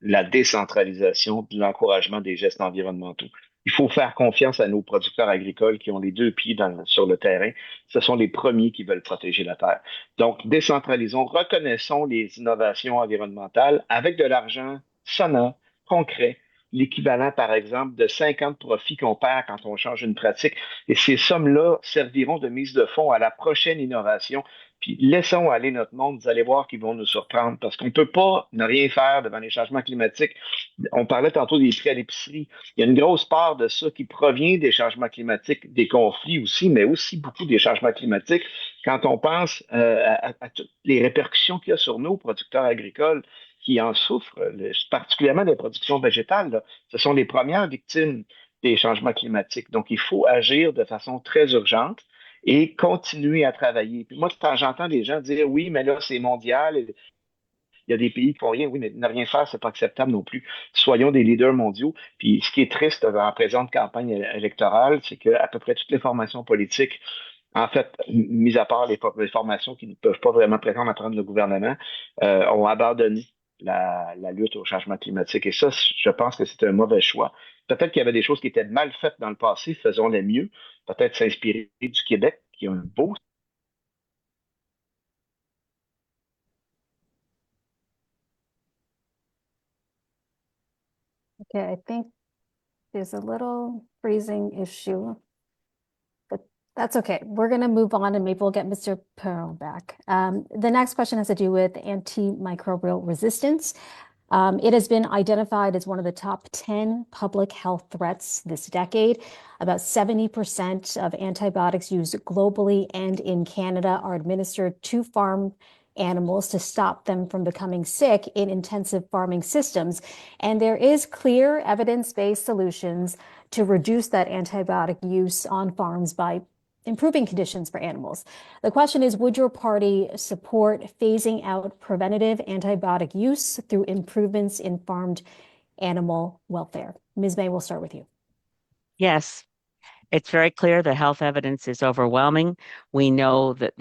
la décentralisation, l'encouragement des gestes environnementaux. Il faut faire confiance à nos producteurs agricoles qui ont les deux pieds sur le terrain. Ce sont les premiers qui veulent protéger la terre. Donc, décentralisons, reconnaissons les innovations environnementales avec de l'argent sonnant, concret, l'équivalent, par exemple, de 50 profits qu'on perd quand on change une pratique. Et ces sommes-là serviront de mise de fonds à la prochaine innovation. Puis laissons aller notre monde, vous allez voir qu'ils vont nous surprendre parce qu'on ne peut pas ne rien faire devant les changements climatiques. On parlait tantôt des prix à l'épicerie. Il y a une grosse part de ça qui provient des changements climatiques, des conflits aussi, mais aussi beaucoup des changements climatiques. Quand on pense à toutes les répercussions qu'il y a sur nos producteurs agricoles, qui en souffrent, particulièrement les productions végétales, là, ce sont les premières victimes des changements climatiques. Donc, il faut agir de façon très urgente et continuer à travailler. Puis moi, quand j'entends des gens dire oui, mais là, c'est mondial, il y a des pays qui font rien, oui, mais ne rien faire, c'est pas acceptable non plus. Soyons des leaders mondiaux. Puis ce qui est triste en présente campagne électorale, c'est qu'à peu près toutes les formations politiques, en fait, mis à part les formations qui ne peuvent pas vraiment prétendre à prendre le gouvernement, ont abandonné la lutte au changement climatique. Et ça, je pense que c'est un mauvais choix. Peut-être qu'il y avait des choses qui étaient mal faites dans le passé, faisons-les mieux. Peut-être s'inspirer du Québec, qui a un beau. Okay, I think there's a little freezing issue, but that's okay. We're going to move on and maybe we'll get Mr. Perron back. The next question has to do with antimicrobial resistance. It has been identified as one of the top 10 public health threats this decade. About 70% of antibiotics used globally and in Canada are administered to farm animals to stop them from becoming sick in intensive farming systems. And there is clear evidence-based solutions to reduce that antibiotic use on farms by improving conditions for animals. The question is, would your party support phasing out preventative antibiotic use through improvements in farmed animal welfare? Ms. May, we'll start with you. Yes. It's very clear the health evidence is overwhelming. We know that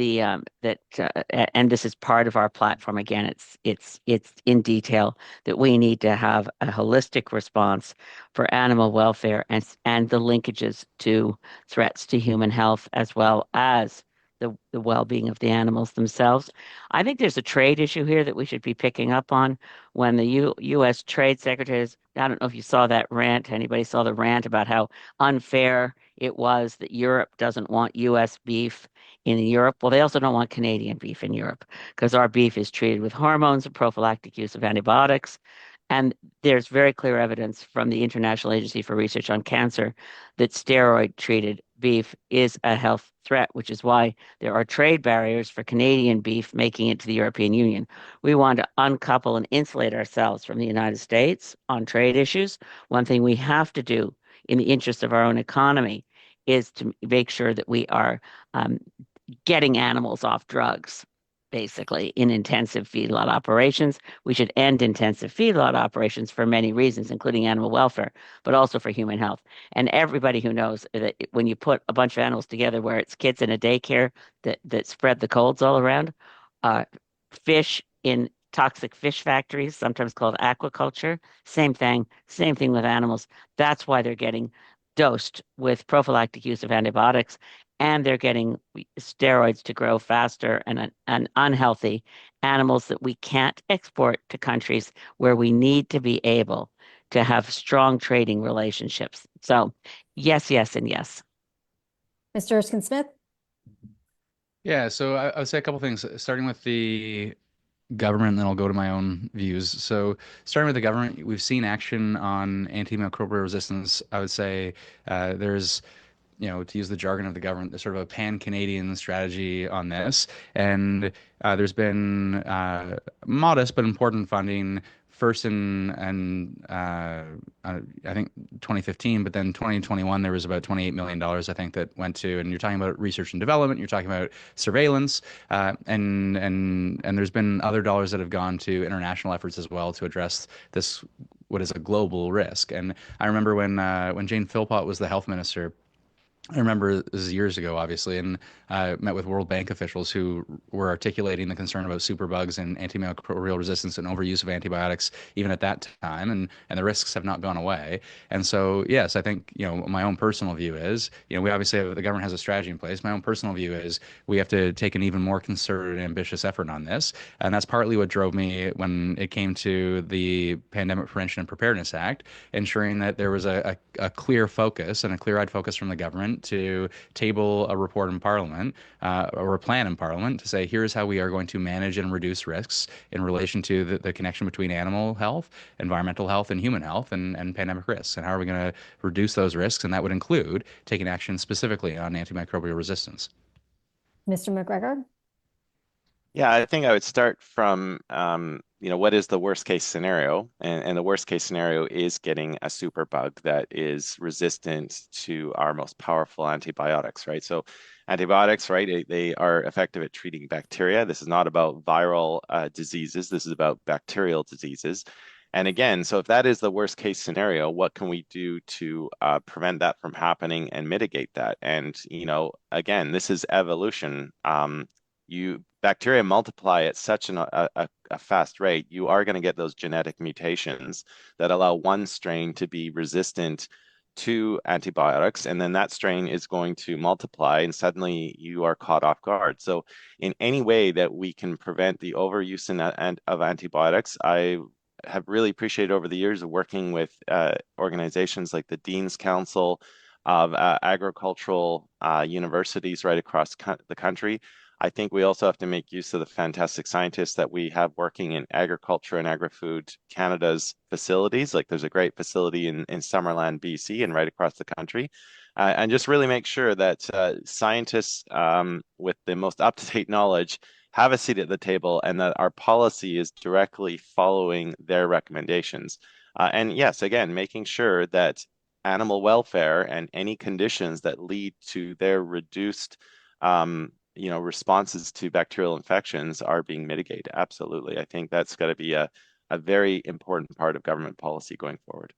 and this is part of our platform. Again, it's in detail that we need to have a holistic response for animal welfare and the linkages to threats to human health as well as the well-being of the animals themselves. I think there's a trade issue here that we should be picking up on when the U.S. Trade Secretaries. I don't know if you saw that rant. Anybody saw the rant about how unfair it was that Europe doesn't want US beef in Europe. Well, they also don't want Canadian beef in Europe because our beef is treated with hormones and prophylactic use of antibiotics. And there's very clear evidence from the International Agency for Research on Cancer that steroid treated beef is a health threat, which is why there are trade barriers for Canadian beef making it to the European Union. We want to uncouple and insulate ourselves from the United States on trade issues. One thing we have to do in the interest of our own economy is to make sure that we are getting animals off drugs, basically, in intensive feedlot operations. We should end intensive feedlot operations for many reasons, including animal welfare, but also for human health. And everybody who knows that when you put a bunch of animals together, where it's kids in a daycare that spread the colds all around, uh, fish in toxic fish factories, sometimes called aquaculture, same thing with animals. That's why they're getting dosed with prophylactic use of antibiotics, and they're getting steroids to grow faster and unhealthy animals that we can't export to countries where we need to be able to have strong trading relationships. So, yes, yes, and yes. Mr. Erskine-Smith? Yeah, so I would say a couple things, starting with the government, and then I'll go to my own views. So, starting with the government, we've seen action on antimicrobial resistance. I would say there's, to use the jargon of the government, there's sort of a pan-Canadian strategy on this. And there's been modest but important funding first in I think 2015, but then 2021 there was about $28 million I think that went to, and you're talking about research and development, you're talking about surveillance, and there's been other dollars that have gone to international efforts as well to address this, what is a global risk. And I remember when Jane Philpott was the health minister. I remember this is years ago, obviously, and met with World Bank officials who were articulating the concern about superbugs and antimicrobial resistance and overuse of antibiotics even at that time, and the risks have not gone away. And so, yes, I think, my own personal view is, we obviously the government has a strategy in place. My own personal view is we have to take an even more concerted and ambitious effort on this, and that's partly what drove me when it came to the Pandemic Prevention and Preparedness Act, ensuring that there was a clear focus and a clear-eyed focus from the government to table a report in Parliament, or a plan in Parliament to say, here's how we are going to manage and reduce risks in relation to the connection between animal health, environmental health, and human health, and pandemic risks. And how are we going to reduce those risks? And that would include taking action specifically on antimicrobial resistance. Mr. McGregor? Yeah, I think I would start from, what is the worst case scenario? And the worst case scenario is getting a superbug that is resistant to our most powerful antibiotics, right? So antibiotics, right, they are effective at treating bacteria. This is not about viral diseases. This is about bacterial diseases. And again, so if that is the worst case scenario, what can we do to prevent that from happening and mitigate that? And, again, this is evolution. Bacteria multiply at such a fast rate, you are going to get those genetic mutations that allow one strain to be resistant to antibiotics, and then that strain is going to multiply, and suddenly you are caught off guard. So, in any way that we can prevent the overuse of antibiotics, I have really appreciated over the years of working with organizations like the Dean's Council of agricultural universities right across the country. I think we also have to make use of the fantastic scientists that we have working in agriculture and agri-food Canada's facilities. Like there's a great facility in Summerland, BC, and right across the country. And just really make sure that scientists with the most up-to-date knowledge have a seat at the table and that our policy is directly following their recommendations. And yes, again, making sure that animal welfare and any conditions that lead to their reduced responses to bacterial infections are being mitigated. Absolutely. I think that's got to be a very important part of government policy going forward.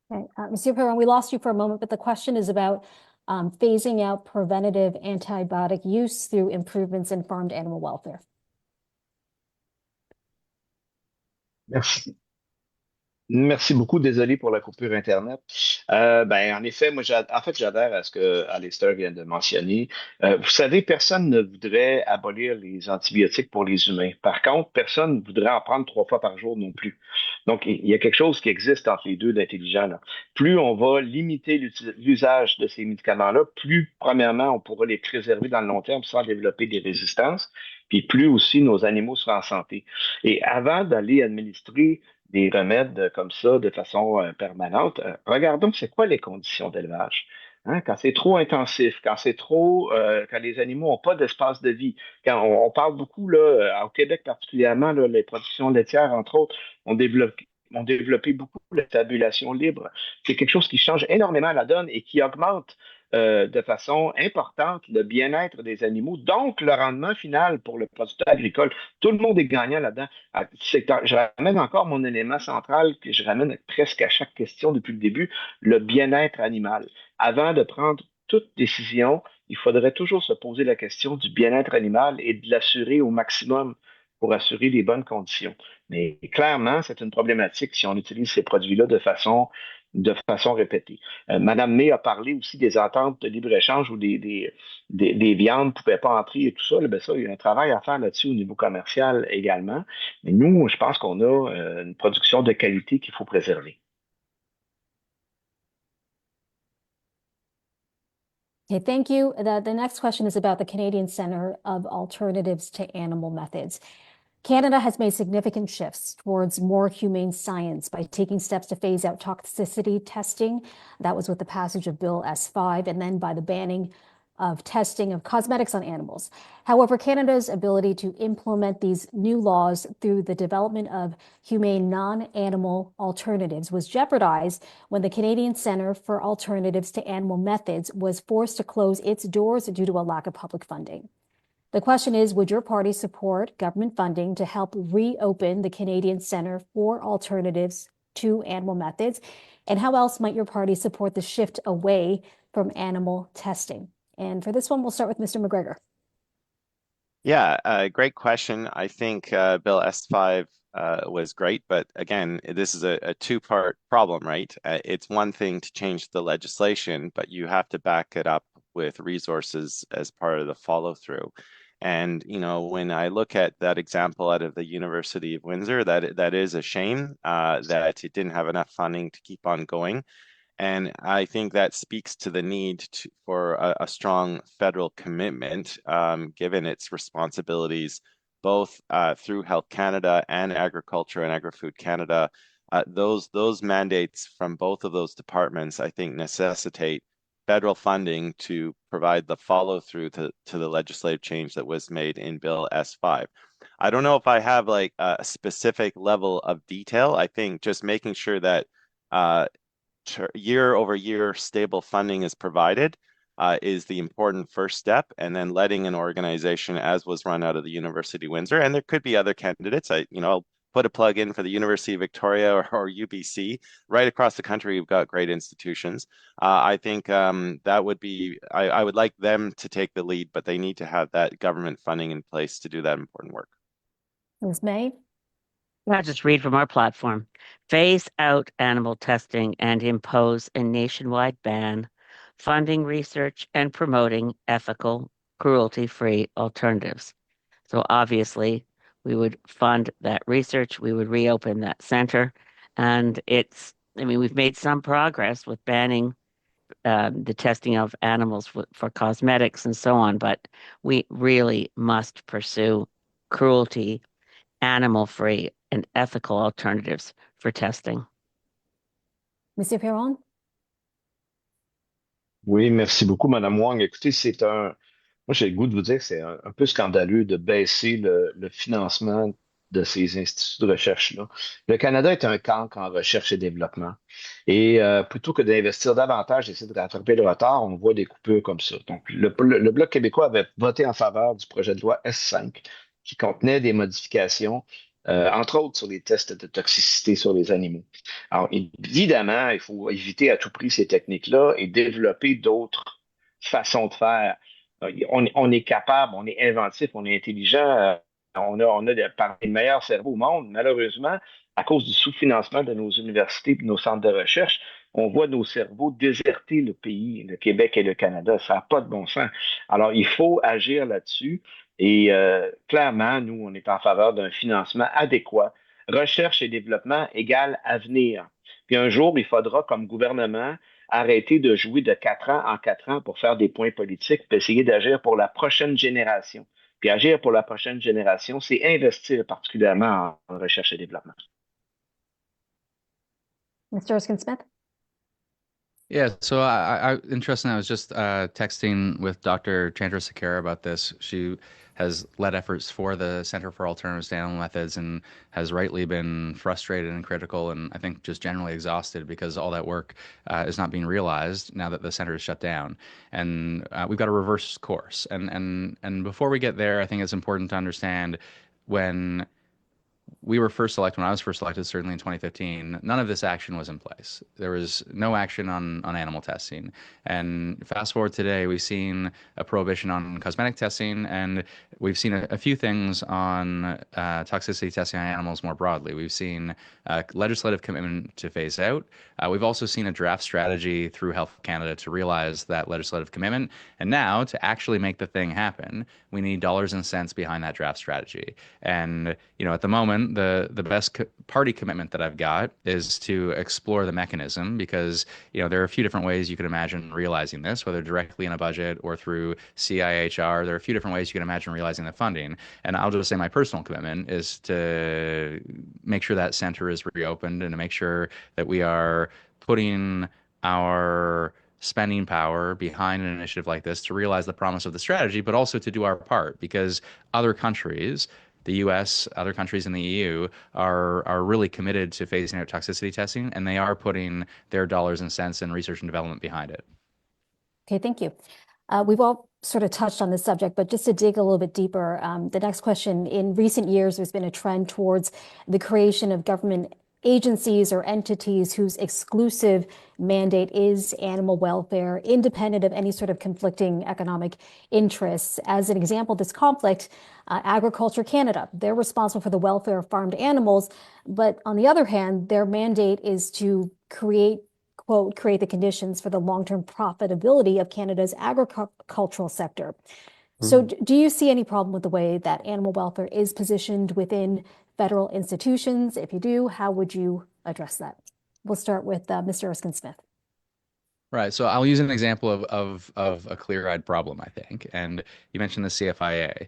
Okay. Monsieur Perron, we lost you for a moment, but the question is about phasing out preventative antibiotic use through improvements in farmed animal welfare. Merci. Merci beaucoup. Désolé pour la coupure Internet. En effet, j'adhère à ce que Alistair vient de mentionner. Vous savez, personne ne voudrait abolir les antibiotiques pour les humains. Par contre, personne ne voudrait en prendre 3 fois par jour non plus. Donc, il y a quelque chose qui existe entre les deux d'intelligent, là. Plus on va limiter l'usage de ces médicaments-là, plus, premièrement, on pourra les préserver dans le long terme sans développer des résistances, puis plus aussi nos animaux seront en santé. Et avant d'aller administrer des remèdes comme ça de façon permanente, regardons c'est quoi les conditions d'élevage. Hein, quand c'est trop intensif, quand les animaux n'ont pas d'espace de vie, quand on parle beaucoup là, au Québec particulièrement, là, les productions laitières, entre autres, ont développé beaucoup la tabulation libre. C'est quelque chose qui change énormément la donne et qui augmente de façon importante le bien-être des animaux, donc le rendement final pour le producteur agricole. Tout le monde est gagnant là-dedans. Je ramène encore mon élément central que je ramène presque à chaque question depuis le début, le bien-être animal. Avant de prendre toute décision, il faudrait toujours se poser la question du bien-être animal et de l'assurer au maximum pour assurer les bonnes conditions. Mais clairement, c'est une problématique si on utilise ces produits-là de façon répétée. Madame May a parlé aussi des ententes de libre-échange où des viandes ne pouvaient pas entrer et tout ça. Là, ben ça, il y a un travail à faire là-dessus au niveau commercial également. Mais nous, je pense qu'on a une production de qualité qu'il faut préserver. Okay, thank you. The next question is about the Canadian Centre of Alternatives to Animal Methods. Canada has made significant shifts towards more humane science by taking steps to phase out toxicity testing. That was with the passage of Bill S5 and then by the banning of testing of cosmetics on animals. However, Canada's ability to implement these new laws through the development of humane non-animal alternatives was jeopardized when the Canadian Centre for Alternatives to Animal Methods was forced to close its doors due to a lack of public funding. The question is, would your party support government funding to help reopen the Canadian Centre for Alternatives to Animal Methods? And how else might your party support the shift away from animal testing? And for this one, we'll start with Mr. McGregor. Yeah, great question. I think Bill S5 was great, but again, this is a two-part problem, right? It's one thing to change the legislation, but you have to back it up with resources as part of the follow-through. And when I look at that example out of the University of Windsor, that is a shame that it didn't have enough funding to keep on going. And I think that speaks to the need for a strong federal commitment, given its responsibilities, both through Health Canada and Agriculture and Agri-Food Canada. Those mandates from both of those departments, I think, necessitate federal funding to provide the follow-through to the legislative change that was made in Bill S5. I don't know if I have like a specific level of detail. I think just making sure that year over year stable funding is provided is the important first step, and then letting an organization as was run out of the University of Windsor, and there could be other candidates. I'll put a plug in for the University of Victoria or UBC. Right across the country, we've got great institutions. I think that would be, I would like them to take the lead, but they need to have that government funding in place to do that important work. Ms. May? I'll just read from our platform. Phase out animal testing and impose a nationwide ban, funding research and promoting ethical, cruelty-free alternatives. So obviously, we would fund that research, we would reopen that center, and we've made some progress with banning the testing of animals for cosmetics and so on, but we really must pursue cruelty, animal-free, and ethical alternatives for testing. Monsieur Perron? Oui, merci beaucoup, Madame Wang. Écoutez, moi, j'ai le goût de vous dire que c'est un peu scandaleux de baisser le financement de ces instituts de recherche-là. Le Canada est un cancre en recherche et développement. Et plutôt que d'investir davantage et essayer de rattraper le retard, on voit des coupures comme ça. Donc, le Bloc québécois avait voté en faveur du projet de loi S5 qui contenait des modifications entre autres sur les tests de toxicité sur les animaux. Alors, évidemment, il faut éviter à tout prix ces techniques-là et développer d'autres façons de faire. On est capable, on est inventif, on est intelligent, parmi les meilleurs cerveaux au monde. Malheureusement, à cause du sous-financement de nos universités et de nos centres de recherche, on voit nos cerveaux déserter le pays, le Québec et le Canada. Ça n'a pas de bon sens. Alors, il faut agir là-dessus. Et clairement, nous, on est en faveur d'un financement adéquat. Recherche et développement égale avenir. Puis un jour, il faudra, comme gouvernement, arrêter de jouer de 4 ans en 4 ans pour faire des points politiques, puis essayer d'agir pour la prochaine génération. Puis agir pour la prochaine génération, c'est investir particulièrement en recherche et développement. Mr. Erskine-Smith? Yeah, so interesting. I was just texting with Dr. Chandrasekhar about this. She has led efforts for the Center for Alternative Animal Methods and has rightly been frustrated and critical, and I think just generally exhausted because all that work is not being realized now that the center is shut down. And we've got to reverse course. And before we get there, I think it's important to understand when we were first elected, when I was first elected, certainly in 2015, none of this action was in place. There was no action on animal testing. And fast forward today, we've seen a prohibition on cosmetic testing, and we've seen a few things on toxicity testing on animals more broadly. We've seen legislative commitment to phase out. We've also seen a draft strategy through Health Canada to realize that legislative commitment. And now, to actually make the thing happen, we need dollars and cents behind that draft strategy. And, at the moment, the best party commitment that I've got is to explore the mechanism because, there are a few different ways you could imagine realizing this, whether directly in a budget or through CIHR. There are a few different ways you can imagine realizing the funding. And I'll just say my personal commitment is to make sure that center is reopened and to make sure that we are putting our spending power behind an initiative like this to realize the promise of the strategy, but also to do our part because other countries, the US, other countries in the EU are really committed to phasing out toxicity testing, and they are putting their dollars and cents in research and development behind it. Okay, thank you. We've all sort of touched on this subject, but just to dig a little bit deeper, the next question, in recent years, there's been a trend towards the creation of government agencies or entities whose exclusive mandate is animal welfare, independent of any sort of conflicting economic interests. As an example of this conflict, Agriculture Canada, they're responsible for the welfare of farmed animals, but on the other hand, their mandate is to create the conditions for the long-term profitability of Canada's agricultural sector. So do you see any problem with the way that animal welfare is positioned within federal institutions? If you do, how would you address that? We'll start with Mr. Erskine-Smith. Right. So I'll use an example of a clear-eyed problem, I think. And you mentioned the CFIA.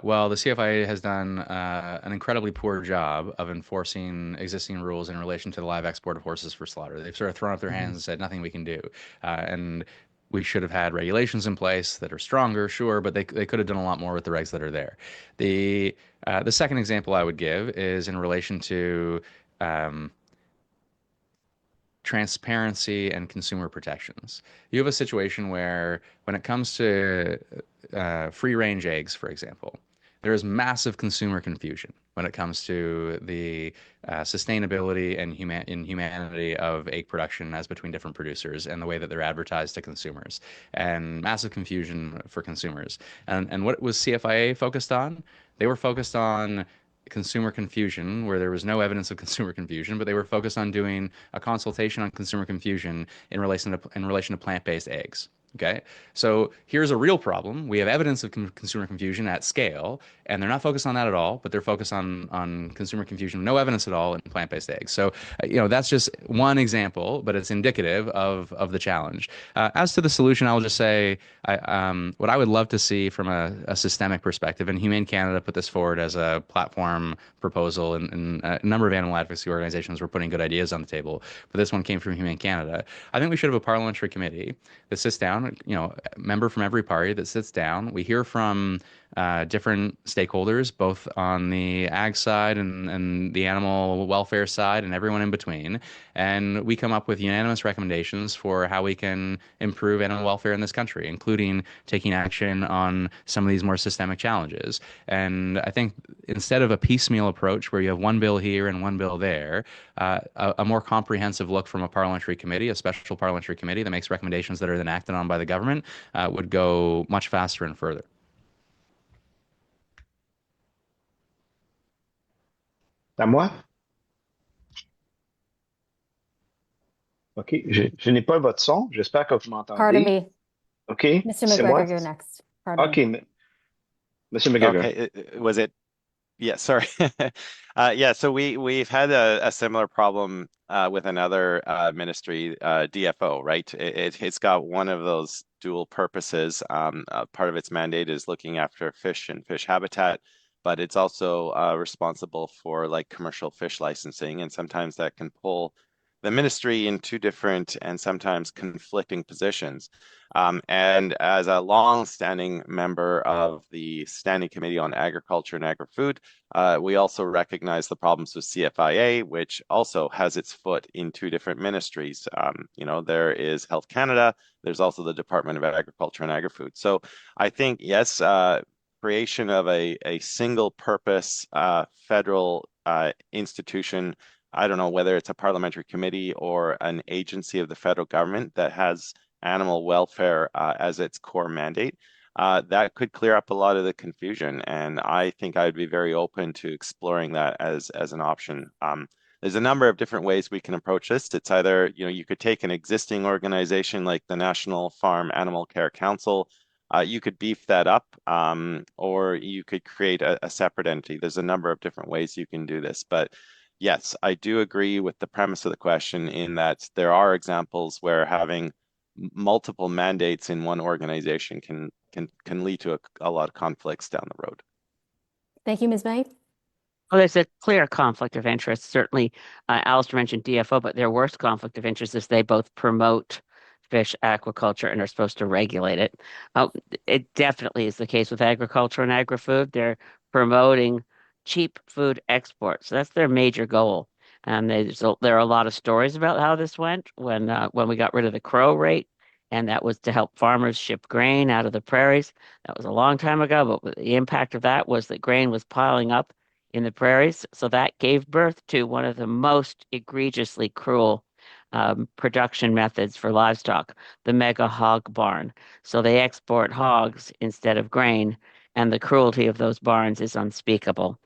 Well, the CFIA has done an incredibly poor job of enforcing existing rules in relation to the live export of horses for slaughter. They've sort of thrown up their hands and said nothing we can do. And we should have had regulations in place that are stronger, sure, but they could have done a lot more with the regs that are there. The second example I would give is in relation to transparency and consumer protections. You have a situation where when it comes to free-range eggs, for example, there is massive consumer confusion when it comes to the sustainability and humanity of egg production as between different producers and the way that they're advertised to consumers, and massive confusion for consumers. And what was CFIA focused on? They were focused on consumer confusion where there was no evidence of consumer confusion, but they were focused on doing a consultation on consumer confusion in relation to plant-based eggs. Okay, so here's a real problem. We have evidence of consumer confusion at scale, and they're not focused on that at all, but they're focused on consumer confusion, no evidence at all in plant-based eggs. So, that's just one example, but it's indicative of the challenge. As to the solution, I'll just say what I would love to see from a systemic perspective, and Humane Canada put this forward as a platform proposal, and a number of animal advocacy organizations were putting good ideas on the table, but this one came from Humane Canada. I think we should have a parliamentary committee that sits down, a member from every party that sits down. We hear from different stakeholders, both on the ag side and the animal welfare side and everyone in between. And we come up with unanimous recommendations for how we can improve animal welfare in this country, including taking action on some of these more systemic challenges. And I think instead of a piecemeal approach where you have one bill here and one bill there, a more comprehensive look from a parliamentary committee, a special parliamentary committee that makes recommendations that are then acted on by the government, would go much faster and further. À moi? OK. Je n'ai pas votre son. J'espère que vous Pardon m'entendez. me. OK. Mr. C'est moi? McGregor, you're next. Pardon OK. me. Monsieur McGregor. Okay, was it? Yeah, sorry. Yeah, so we've had a similar problem with another ministry, DFO, right? It's got one of those dual purposes. Part of its mandate is looking after fish and fish habitat, but it's also responsible for like commercial fish licensing, and sometimes that can pull the ministry in two different and sometimes conflicting positions. And as a long-standing member of the Standing Committee on Agriculture and Agri-Food, we also recognize the problems with CFIA, which also has its foot in two different ministries. There is Health Canada, there's also the Department of Agriculture and Agri-Food. So I think, yes, creation of a single purpose federal institution. I don't know whether it's a parliamentary committee or an agency of the federal government that has animal welfare as its core mandate. That could clear up a lot of the confusion, and I think I'd be very open to exploring that as an option. There's a number of different ways we can approach this. It's either, you could take an existing organization like the National Farm Animal Care Council, you could beef that up, or you could create a separate entity. There's a number of different ways you can do this, but yes, I do agree with the premise of the question in that there are examples where having multiple mandates in one organization can lead to a lot of conflicts down the road. Thank you, Ms. May. Well, there's a clear conflict of interest. Certainly, Alistair mentioned DFO, but their worst conflict of interest is they both promote fish aquaculture and are supposed to regulate it. It definitely is the case with agriculture and agri-food. They're promoting cheap food exports. So that's their major goal. And there are a lot of stories about how this went when we got rid of the crow rate, and that was to help farmers ship grain out of the prairies. That was a long time ago, but the impact of that was that grain was piling up in the prairies. So that gave birth to one of the most egregiously cruel production methods for livestock, the mega hog barn. So they export hogs instead of grain, and the cruelty of those barns is unspeakable.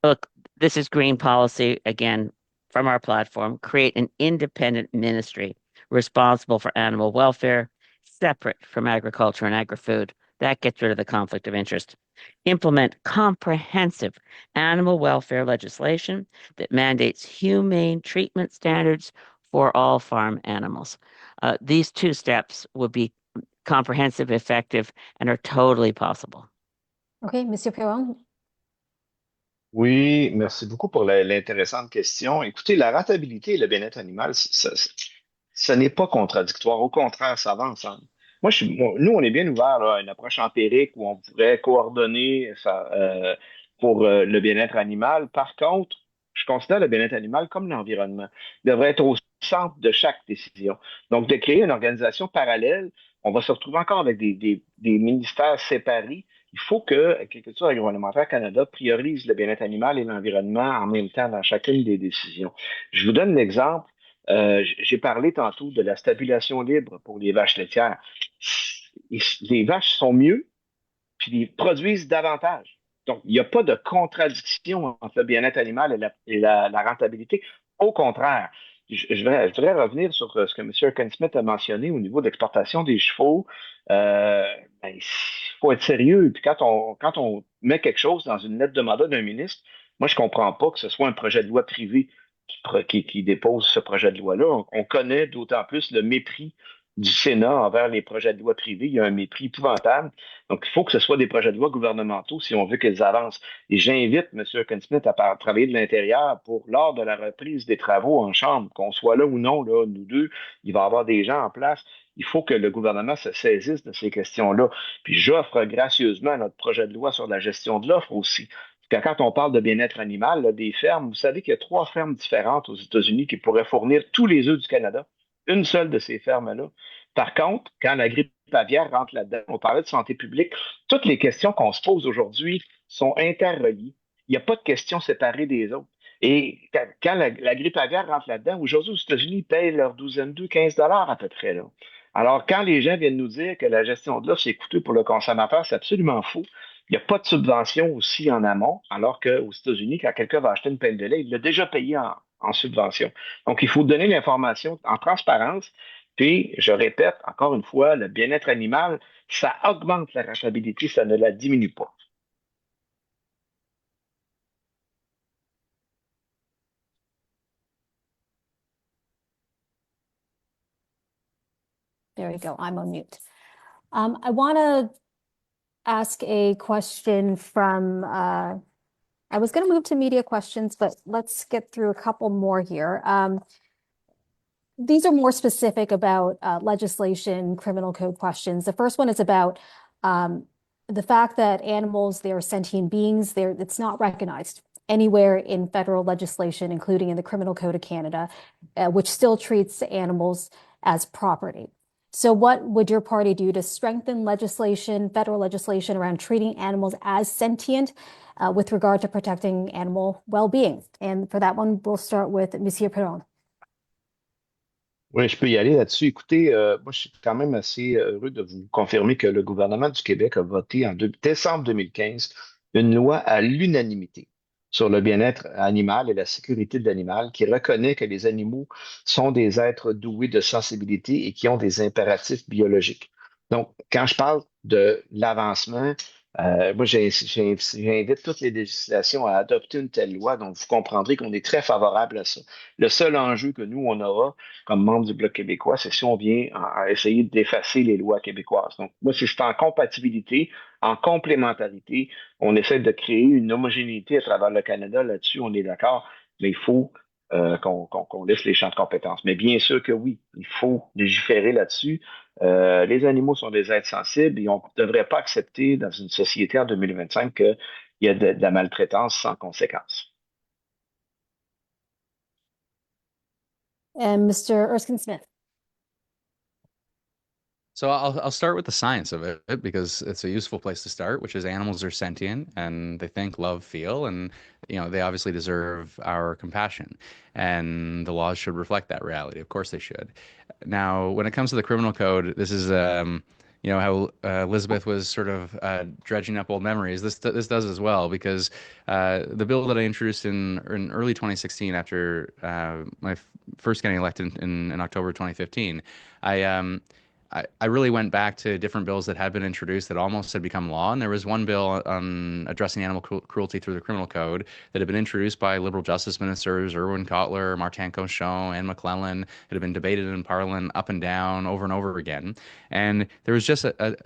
Look, this is green policy, again, from our platform. Create an independent ministry responsible for animal welfare, separate from agriculture and agri-food. That gets rid of the conflict of interest. Implement comprehensive animal welfare legislation that mandates humane treatment standards for all farm animals. These two steps would be comprehensive, effective, and are totally possible. Okay, Monsieur Perron. Oui, merci beaucoup pour l'intéressante question. Écoutez, la rentabilité et le bien-être animal, ce n'est pas contradictoire. Au contraire, ça va ensemble. Nous, on est bien ouvert là, à une approche empirique où on pourrait coordonner ça, pour le bien-être animal. Par contre, je considère le bien-être animal comme l'environnement. Il devrait être au centre de chaque décision. Donc, de créer une organisation parallèle, on va se retrouver encore avec des ministères séparés. Il faut que Agriculture agroalimentaire Canada priorise le bien-être animal et l'environnement en même temps dans chacune des décisions. Je vous donne l'exemple. J'ai parlé tantôt de la stabulation libre pour les vaches laitières. Les vaches sont mieux, puis ils produisent davantage. Donc, il n'y a pas de contradiction entre le bien-être animal et la rentabilité. Au contraire, je voudrais revenir sur ce que M. Smith a mentionné au niveau de l'exportation des chevaux. Il faut être sérieux. Puis quand on met quelque chose dans une lettre de mandat d'un ministre, moi, je ne comprends pas que ce soit un projet de loi privé qui dépose ce projet de loi-là. On connaît d'autant plus le mépris du Sénat envers les projets de loi privés. Il y a un mépris épouvantable. Donc, il faut que ce soit des projets de loi gouvernementaux si on veut qu'ils avancent. Et j'invite M. Smith à travailler de l'intérieur pour, lors de la reprise des travaux en Chambre, qu'on soit là ou non, là, nous deux, il va y avoir des gens en place. Il faut que le gouvernement se saisisse de ces questions-là. Puis j'offre gracieusement notre projet de loi sur la gestion de l'offre aussi. Quand on parle de bien-être animal, là, des fermes, vous savez qu'il y a 3 fermes différentes aux États-Unis qui pourraient fournir tous les œufs du Canada. Une seule de ces fermes-là. Par contre, quand la grippe aviaire rentre là-dedans, on parlait de santé publique, toutes les questions qu'on se pose aujourd'hui sont interreliées. Il n'y a pas de questions séparées des autres. Et quand la grippe aviaire rentre là-dedans, aujourd'hui, aux États-Unis, ils payent leur douzaine d'œufs 15 à peu près. Là. Alors, quand les gens viennent nous dire que la gestion de l'offre, c'est coûteux pour le consommateur, c'est absolument faux. Il n'y a pas de subvention aussi en amont, alors qu'aux États-Unis, quand quelqu'un va acheter une pelle de lait, il l'a déjà payé en subvention. Donc, il faut donner l'information en transparence. Puis, je répète encore une fois, le bien-être animal, ça augmente la rentabilité, ça ne la diminue pas. There you go. I'm on mute. I want to ask a question from, I was going to move to media questions, but let's get through a couple more here. These are more specific about legislation, criminal code questions. The first one is about the fact that animals, they're sentient beings, it's not recognized anywhere in federal legislation, including in the Criminal Code of Canada, which still treats animals as property. So what would your party do to strengthen legislation, federal legislation around treating animals as sentient with regard to protecting animal well-being? And for that one, we'll start with Monsieur Perron. Oui, je peux y aller là-dessus. Écoutez, moi, je suis quand même assez heureux de vous confirmer que le gouvernement du Québec a voté en décembre 2015 une loi à l'unanimité sur le bien-être animal et la sécurité de l'animal qui reconnaît que les animaux sont des êtres doués de sensibilité et qui ont des impératifs biologiques. Donc, quand je parle de l'avancement, moi, j'invite toutes les législations à adopter une telle loi, donc vous comprendrez qu'on est très favorable à ça. Le seul enjeu que nous, on aura, comme membre du Bloc québécois, c'est si on vient à essayer d'effacer les lois québécoises. Donc, moi, si c'est en compatibilité, en complémentarité, on essaie de créer une homogénéité à travers le Canada. Là-dessus, on est d'accord, mais il faut qu'on laisse les champs de compétences. Mais bien sûr que oui, il faut légiférer là-dessus. Les animaux sont des êtres sensibles et on ne devrait pas accepter dans une société en 2025 qu'il y a de la maltraitance sans conséquence. And Mr. Erskine-Smith. So I'll start with the science of it because it's a useful place to start, which is animals are sentient and they think, love, feel, and they obviously deserve our compassion, and the laws should reflect that reality. Of course they should. Now, when it comes to the criminal code, this is how Elizabeth was sort of dredging up old memories. This does as well because the bill that I introduced in early 2016 after my first getting elected in October 2015, I really went back to different bills that had been introduced that almost had become law. And there was one bill on addressing animal cruelty through the criminal code that had been introduced by Liberal Justice Ministers Irwin Cotler, Martin Cochon, and McClellan. It had been debated in Parliament up and down over and over again. And there was just a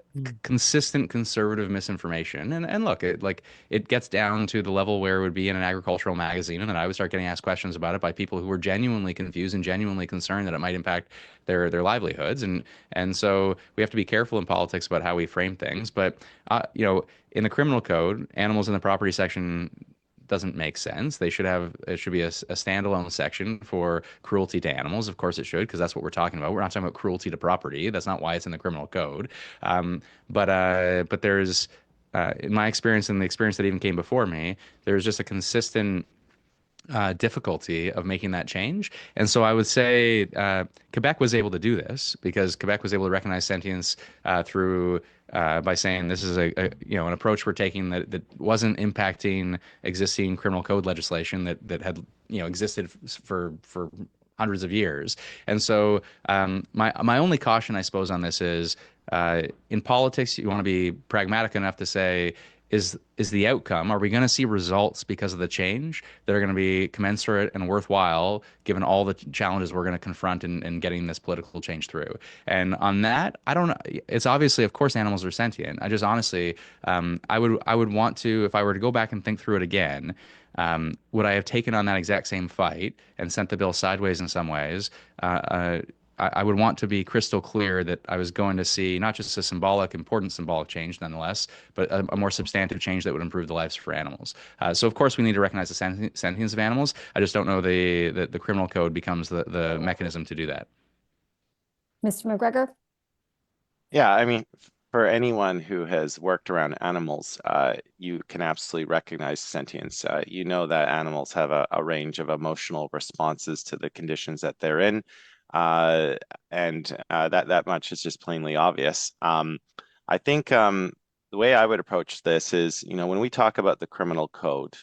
consistent conservative misinformation. And look, it gets down to the level where it would be in an agricultural magazine, and then I would start getting asked questions about it by people who were genuinely confused and genuinely concerned that it might impact their livelihoods. And so we have to be careful in politics about how we frame things. But in the criminal code, animals in the property section doesn't make sense. It should be a standalone section for cruelty to animals. Of course it should, because that's what we're talking about. We're not talking about cruelty to property. That's not why it's in the criminal code. But there's in my experience and the experience that even came before me, there's just a consistent difficulty of making that change. And so I would say Quebec was able to do this because Quebec was able to recognize sentience through by saying this is an approach we're taking that wasn't impacting existing criminal code legislation that had existed for hundreds of years. And so my only caution, I suppose, on this is in politics, you want to be pragmatic enough to say is the outcome? Are we going to see results because of the change that are going to be commensurate and worthwhile given all the challenges we're going to confront in getting this political change through? And on that, I don't know. It's obviously, of course, animals are sentient. I just honestly, I would want to, if I were to go back and think through it again, would I have taken on that exact same fight and sent the bill sideways in some ways? I would want to be crystal clear that I was going to see not just a important symbolic change nonetheless, but a more substantive change that would improve the lives for animals. So of course we need to recognize the sentience of animals. I just don't know the criminal code becomes the mechanism to do that. Mr. McGregor? Yeah, I mean, for anyone who has worked around animals, you can absolutely recognize sentience. You know that animals have a range of emotional responses to the conditions that they're in, and that much is just plainly obvious. I think the way I would approach this is, when we talk about the criminal code,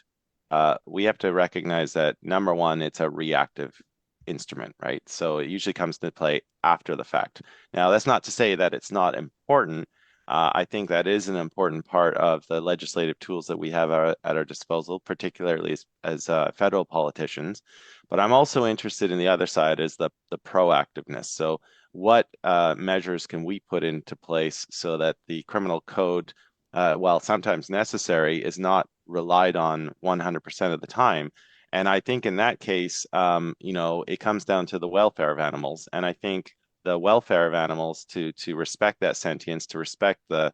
we have to recognize that number one, it's a reactive instrument, right? So it usually comes into play after the fact. Now, that's not to say that it's not important. I think that is an important part of the legislative tools that we have at our disposal, particularly as federal politicians. But I'm also interested in the other side, is the proactiveness. So what measures can we put into place so that the criminal code, while sometimes necessary, is not relied on 100% of the time? And I think in that case, it comes down to the welfare of animals. And I think the welfare of animals to respect that sentience, to respect the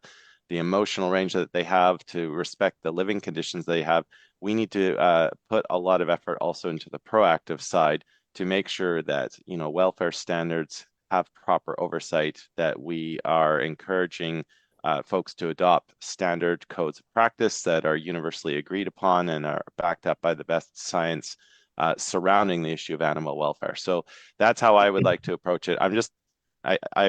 emotional range that they have, to respect the living conditions they have, we need to put a lot of effort also into the proactive side to make sure that welfare standards have proper oversight, that we are encouraging folks to adopt standard codes of practice that are universally agreed upon and are backed up by the best science surrounding the issue of animal welfare. So that's how I would like to approach it. I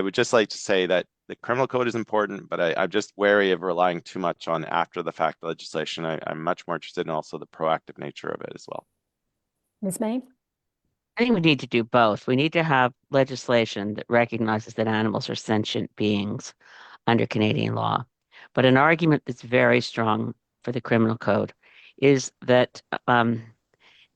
would just like to say that the criminal code is important, but I'm just wary of relying too much on after the fact legislation. I'm much more interested in also the proactive nature of it as well. Ms. May? I think we need to do both. We need to have legislation that recognizes that animals are sentient beings under Canadian law. But an argument that's very strong for the criminal code is that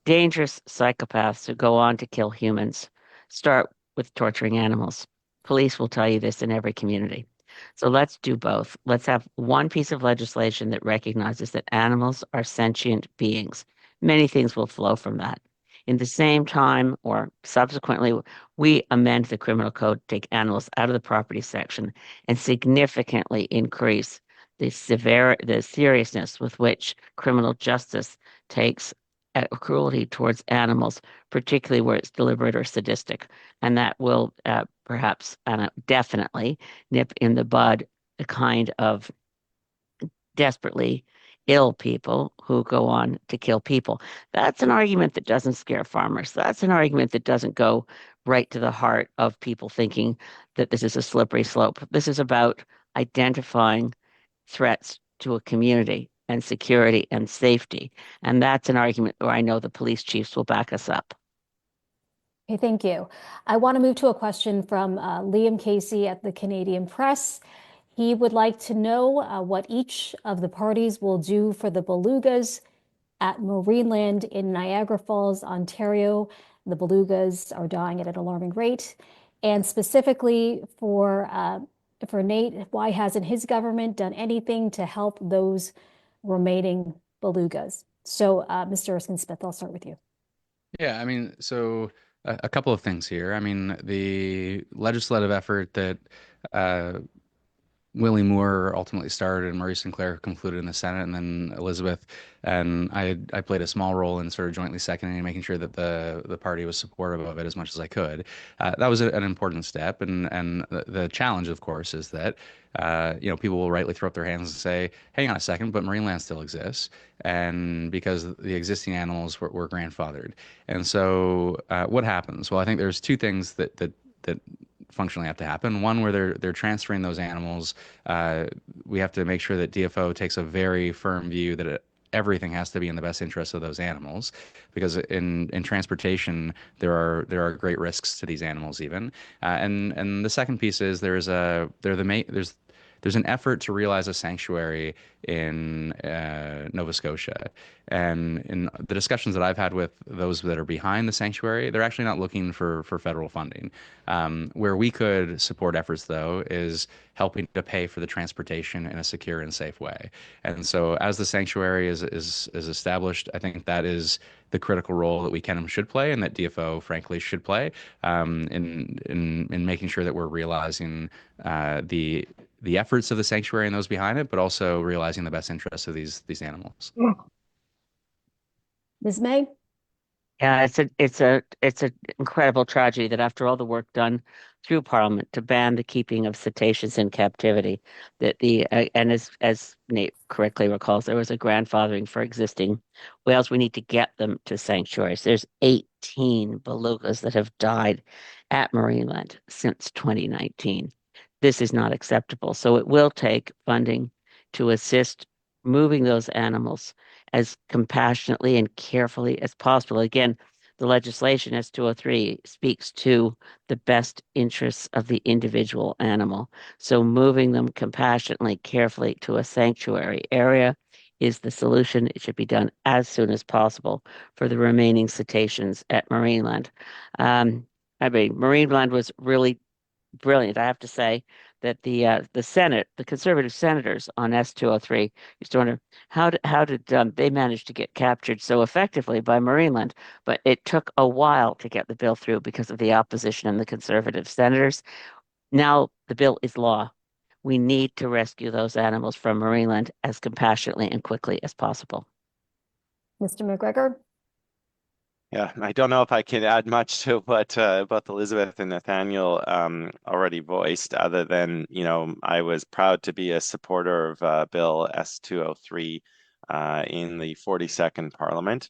dangerous psychopaths who go on to kill humans start with torturing animals. Police will tell you this in every community. So let's do both. Let's have one piece of legislation that recognizes that animals are sentient beings. Many things will flow from that. In the same time, or subsequently, we amend the criminal code to take animals out of the property section and significantly increase the seriousness with which criminal justice takes cruelty towards animals, particularly where it's deliberate or sadistic. And that will perhaps definitely nip in the bud the kind of desperately ill people who go on to kill people. That's an argument that doesn't scare farmers. That's an argument that doesn't go right to the heart of people thinking that this is a slippery slope. This is about identifying threats to a community and security and safety. And that's an argument where I know the police chiefs will back us up. Okay, thank you. I want to move to a question from Liam Casey at the Canadian Press. He would like to know what each of the parties will do for the belugas at Marineland in Niagara Falls, Ontario. The belugas are dying at an alarming rate. And specifically for Nate, why hasn't his government done anything to help those remaining belugas? So, Mr. Erskine-Smith, I'll start with you. Yeah, I mean, so a couple of things here. I mean, the legislative effort that Willie Moore ultimately started and Murray Sinclair concluded in the Senate, and then Elizabeth and I played a small role in sort of jointly seconding and making sure that the party was supportive of it as much as I could. That was an important step, and the challenge, of course, is that people will rightly throw up their hands and say, "Hang on a second, but marine land still exists," and because the existing animals were grandfathered, and so what happens? Well, I think there's two things that functionally have to happen. One, where they're transferring those animals, we have to make sure that DFO takes a very firm view that everything has to be in the best interest of those animals, because in transportation there are great risks to these animals even. And the second piece is there's there's an effort to realize a sanctuary in Nova Scotia. And in the discussions that I've had with those that are behind the sanctuary, they're actually not looking for federal funding. Where we could support efforts, though, is helping to pay for the transportation in a secure and safe way. And so, as the sanctuary is established, I think that is the critical role that we can and should play, and that DFO, frankly, should play in making sure that we're realizing the efforts of the sanctuary and those behind it, but also realizing the best interests of these animals. Ms. May? Yeah, it's a incredible tragedy that after all the work done through Parliament to ban the keeping of cetaceans in captivity, that and as Nate correctly recalls, there was a grandfathering for existing whales. We need to get them to sanctuaries. There's 18 belugas that have died at Marineland since 2019. This is not acceptable. So it will take funding to assist moving those animals as compassionately and carefully as possible. Again, the legislation S203 speaks to the best interests of the individual animal. So moving them compassionately, carefully to a sanctuary area is the solution. It should be done as soon as possible for the remaining cetaceans at Marineland. Marineland was really brilliant. I have to say that the Senate, the conservative senators on S203 used to wonder how did they manage to get captured so effectively by Marineland? But it took a while to get the bill through because of the opposition and the conservative senators. Now the bill is law. We need to rescue those animals from Marineland as compassionately and quickly as possible. Mr. McGregor? Yeah, I don't know if I can add much to what both Elizabeth and Nathaniel already voiced, other than, I was proud to be a supporter of Bill S203 in the 42nd Parliament.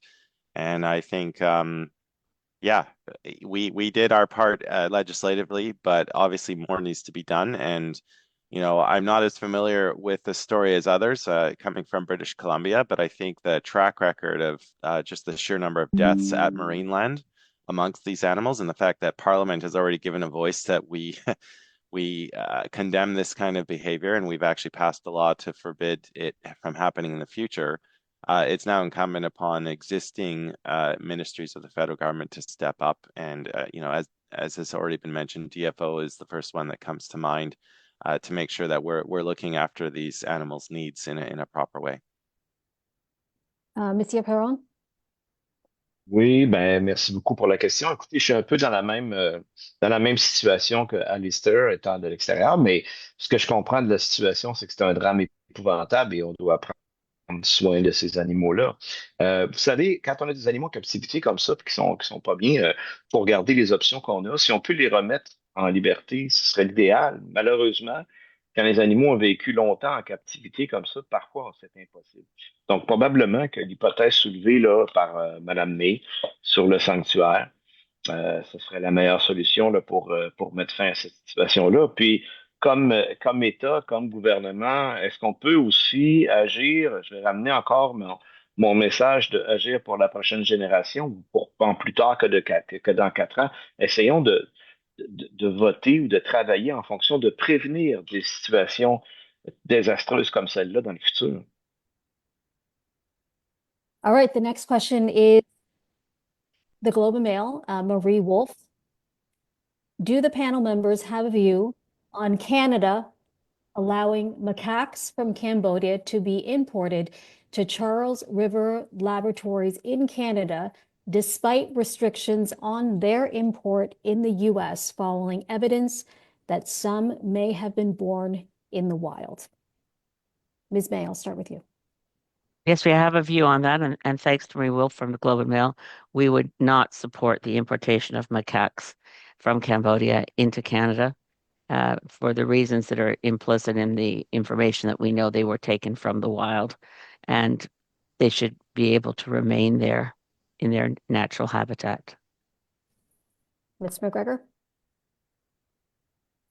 And I think, yeah, we did our part legislatively, but obviously more needs to be done. And I'm not as familiar with the story as others coming from British Columbia, but I think the track record of just the sheer number of deaths at Marineland amongst these animals, and the fact that Parliament has already given a voice that we we condemn this kind of behavior, and we've actually passed a law to forbid it from happening in the future. It's now incumbent upon existing ministries of the federal government to step up, and as has already been mentioned, DFO is the first one that comes to mind. To make sure that we're looking after these animals' needs in a proper way. Monsieur Perron? Oui, ben merci beaucoup pour la question. Écoutez, je suis un peu dans la même situation que Alistair étant de l'extérieur, mais ce que je comprends de la situation, c'est que c'est un drame épouvantable et on doit prendre soin de ces animaux-là. Vous savez, quand on a des animaux en captivité comme ça, puis qui sont pas bien, faut regarder les options qu'on a. Si on peut les remettre en liberté, ce serait l'idéal. Malheureusement, quand les animaux ont vécu longtemps en captivité comme ça, parfois c'est impossible. Donc, probablement que l'hypothèse soulevée là, par Mme May sur le sanctuaire, ce serait la meilleure solution là, pour mettre fin à cette situation-là. Puis, comme État, comme gouvernement, est-ce qu'on peut aussi agir? Je vais ramener encore mon message de agir pour la prochaine génération, ou pour pas plus tard que dans 4 ans. Essayons de voter ou de travailler en fonction de prévenir des situations désastreuses comme celle-là dans le futur. All right, the next question is the Globe and Mail, Marie Wolf. Do the panel members have a view on Canada allowing macaques from Cambodia to be imported to Charles River Laboratories in Canada, despite restrictions on their import in the US following evidence that some may have been born in the wild? Ms. May, I'll start with you. Yes, we have a view on that, and thanks to Marie Wolf from the Globe and Mail, we would not support the importation of macaques from Cambodia into Canada for the reasons that are implicit in the information that we know they were taken from the wild, and they should be able to remain there in their natural habitat. Ms. McGregor?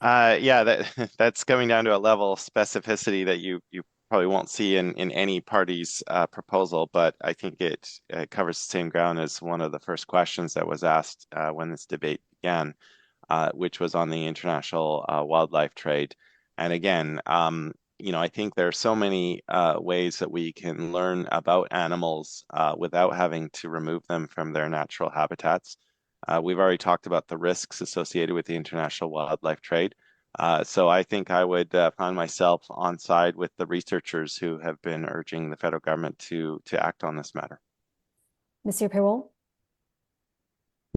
Yeah, that's coming down to a level of specificity that you probably won't see in any party's proposal, but I think it covers the same ground as one of the first questions that was asked when this debate began, which was on the international wildlife trade. And again, I think there are so many ways that we can learn about animals without having to remove them from their natural habitats. We've already talked about the risks associated with the international wildlife trade. So I think I would find myself on side with the researchers who have been urging the federal government to act on this matter. Monsieur Perrault?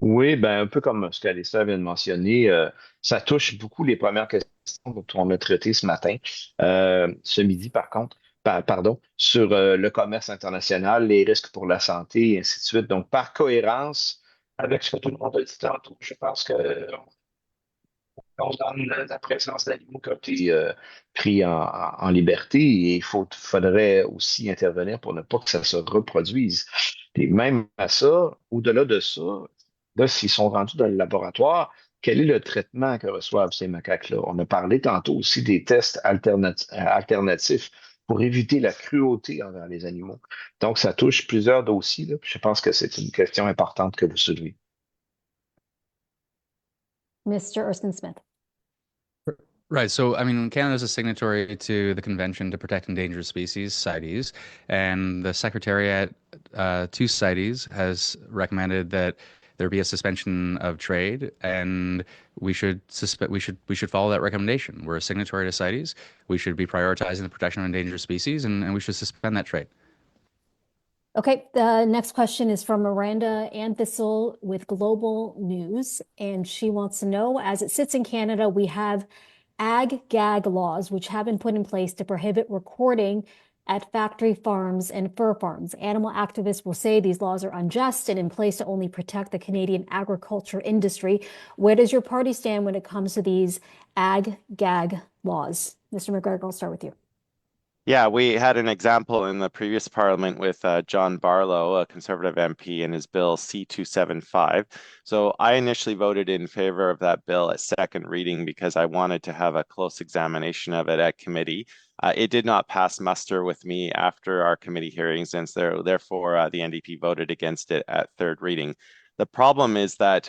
Oui, ben, un peu comme ce qu'Alissa vient de mentionner, ça touche beaucoup les premières questions dont on a traité ce matin, ce midi par contre, pardon, sur le commerce international, les risques pour la santé et ainsi de suite. Donc, par cohérence avec ce que tout le monde a dit tantôt, je pense que condamne la présence d'animaux qui ont été pris en liberté et faudrait aussi intervenir pour ne pas que ça se reproduise. Et même à ça, au-delà de ça, là, s'ils sont rendus dans le laboratoire, quel est le traitement que reçoivent ces macaques-là? On a parlé tantôt aussi des tests alternatifs pour éviter la cruauté envers les animaux. Donc, ça touche plusieurs dossiers, là, puis je pense que c'est une question importante que vous soulevez. Mr. Erskine-Smith? Right. So, I mean, Canada is a signatory to the Convention to Protect Endangered Species, CITES, and the Secretariat to CITES has recommended that there be a suspension of trade, and we should follow that recommendation. We're a signatory to CITES. We should be prioritizing the protection of endangered species, and we should suspend that trade. Okay, the next question is from Miranda Anthistle with Global News, and she wants to know, as it sits in Canada, we have ag-gag laws, which have been put in place to prohibit recording at factory farms and fur farms. Animal activists will say these laws are unjust and in place to only protect the Canadian agriculture industry. Where does your party stand when it comes to these ag-gag laws? Mr. McGregor, I'll start with you. Yeah, we had an example in the previous parliament with John Barlow, a Conservative MP, and his bill C275. So I initially voted in favor of that bill at second reading because I wanted to have a close examination of it at committee. It did not pass muster with me after our committee hearings, and so therefore the NDP voted against it at third reading. The problem is that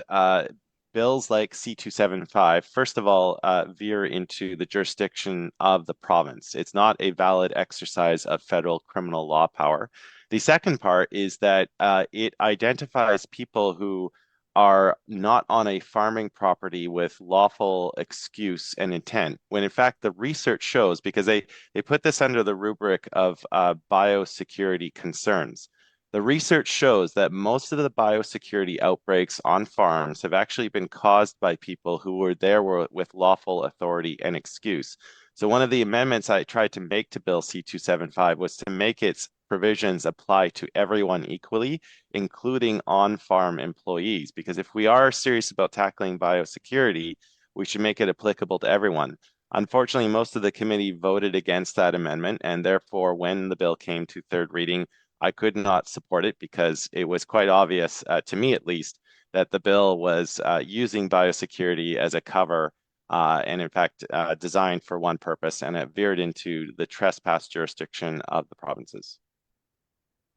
bills like C275, first of all, veer into the jurisdiction of the province. It's not a valid exercise of federal criminal law power. The second part is that it identifies people who are not on a farming property with lawful excuse and intent, when in fact the research shows, because they put this under the rubric of biosecurity concerns. The research shows that most of the biosecurity outbreaks on farms have actually been caused by people who were there with lawful authority and excuse. So one of the amendments I tried to make to Bill C275 was to make its provisions apply to everyone equally, including on-farm employees. Because if we are serious about tackling biosecurity, we should make it applicable to everyone. Unfortunately, most of the committee voted against that amendment, and therefore, when the bill came to third reading, I could not support it because it was quite obvious, to me at least, that the bill was using biosecurity as a cover and in fact designed for one purpose, and it veered into the trespass jurisdiction of the provinces.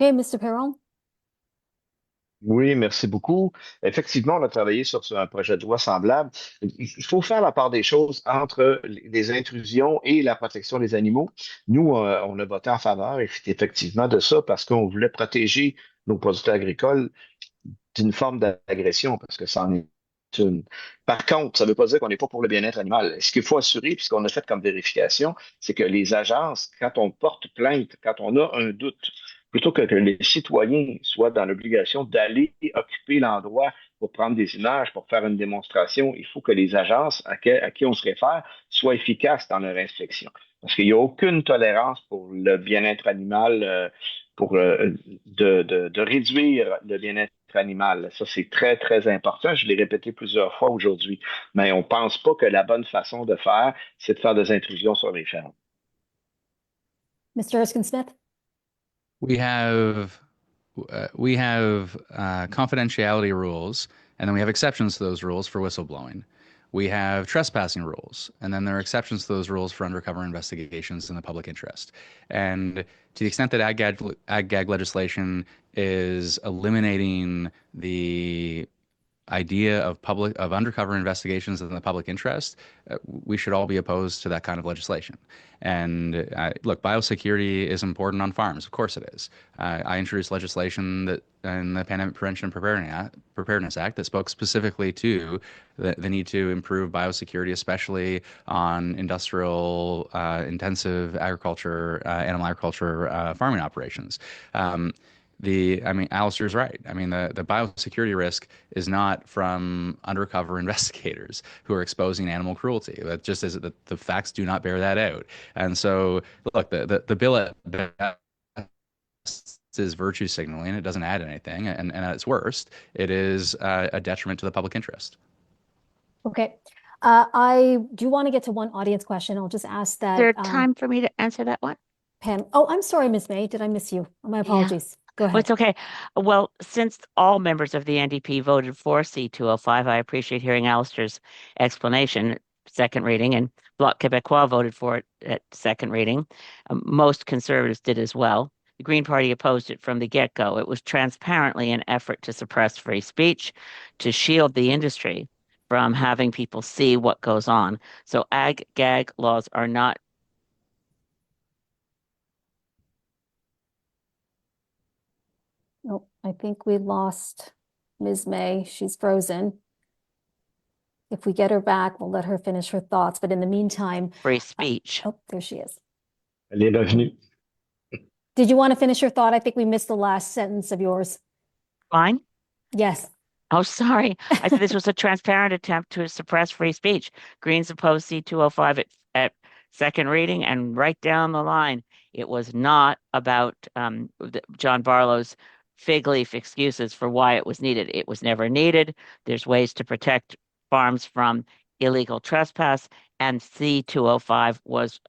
Okay, Mr. Perron? Oui, merci beaucoup. Effectivement, on a travaillé sur un projet de loi semblable. Il faut faire la part des choses entre les intrusions et la protection des animaux. Nous, on a voté en faveur, effectivement, de ça parce qu'on voulait protéger nos producteurs agricoles d'une forme d'agression, parce que ça en est une. Par contre, ça ne veut pas dire qu'on n'est pas pour le bien-être animal. Ce qu'il faut assurer, puis ce qu'on a fait comme vérification, c'est que les agences, quand on porte plainte, quand on a un doute, plutôt que les citoyens soient dans l'obligation d'aller occuper l'endroit pour prendre des images, pour faire une démonstration, il faut que les agences à qui on se réfère soient efficaces dans leur inspection. Parce qu'il n'y a aucune tolérance pour le bien-être animal, pour de réduire le bien-être animal. Ça, c'est très, très important. Je l'ai répété plusieurs fois aujourd'hui. Mais on ne pense pas que la bonne façon de faire, c'est de faire des intrusions sur les fermes. Mr. Erskine-Smith? We have confidentiality rules, and then we have exceptions to those rules for whistleblowing. We have trespassing rules, and then there are exceptions to those rules for undercover investigations in the public interest. And to the extent that ag-gag legislation is eliminating the idea of undercover investigations in the public interest, we should all be opposed to that kind of legislation. And look, biosecurity is important on farms. Of course it is. I introduced legislation that in the Pandemic Prevention and Preparedness Act that spoke specifically to the need to improve biosecurity, especially on industrial, intensive agriculture, animal agriculture, farming operations. Alistair's right. I mean, the biosecurity risk is not from undercover investigators who are exposing animal cruelty. That just is that the facts do not bear that out. And so, look, the bill at best is virtue signaling. It doesn't add anything, and at its worst, it is a detriment to the public interest. Okay. I do want to get to one audience question. I'll just ask that. Is there time for me to answer that one? Pam. Oh, I'm sorry, Ms. May. Did I miss you? My apologies. Go ahead. Well, it's okay. Well, since all members of the NDP voted for C-205, I appreciate hearing Alistair's explanation, second reading, and Bloc Québécois voted for it at second reading. Most Conservatives did as well. The Green Party opposed it from the get-go. It was transparently an effort to suppress free speech, to shield the industry from having people see what goes on. So ag-gag laws are not. Oh, I think we lost Ms. May. She's frozen. If we get her back, we'll let her finish her thoughts. But in the meantime, Free speech. oh, there she is. Elle est revenue. Did you want to finish your thought? I think we missed the last sentence of yours. Fine. Yes. Oh, sorry. I said this was a transparent attempt to suppress free speech. Greens opposed C-205 at second reading and right down the line. It was not about John Barlow's fig leaf excuses for why it was needed. It was never needed. There's ways to protect farms from illegal trespass, and C-205 was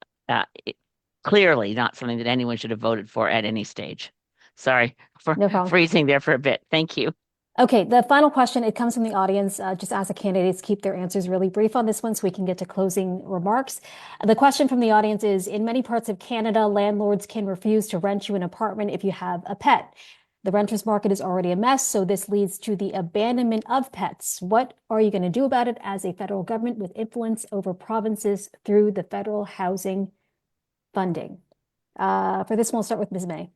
clearly not something that anyone should have voted for at any stage. Sorry for freezing there for a bit. Thank you. Okay, the final question, it comes from the audience. Just ask the candidates keep their answers really brief on this one so we can get to closing remarks. The question from the audience is, in many parts of Canada, landlords can refuse to rent you an apartment if you have a pet. The renters market is already a mess, so this leads to the abandonment of pets. What are you going to do about it as a federal government with influence over provinces through the federal housing funding? For this one, we'll start with Ms. May.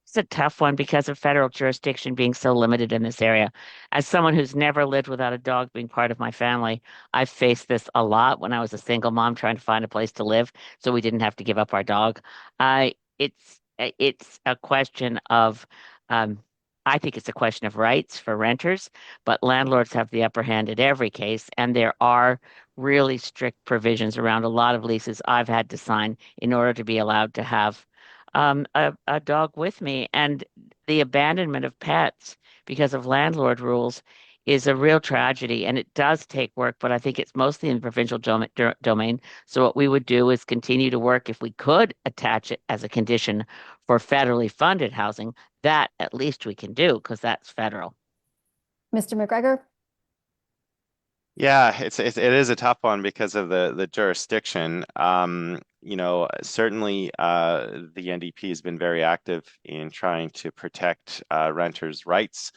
It's a tough one because of federal jurisdiction being so limited in this area. As someone who's never lived without a dog being part of my family, I've faced this a lot when I was a single mom trying to find a place to live so we didn't have to give up our dog. It's a question of, I think it's a question of rights for renters, but landlords have the upper hand in every case, and there are really strict provisions around a lot of leases I've had to sign in order to be allowed to have a dog with me. And the abandonment of pets because of landlord rules is a real tragedy, and it does take work, but I think it's mostly in the provincial domain. So what we would do is continue to work, if we could attach it as a condition for federally funded housing, that at least we can do because that's federal. Mr. McGregor? Yeah, it is a tough one because of the jurisdiction. Certainly the NDP has been very active in trying to protect renters' rights.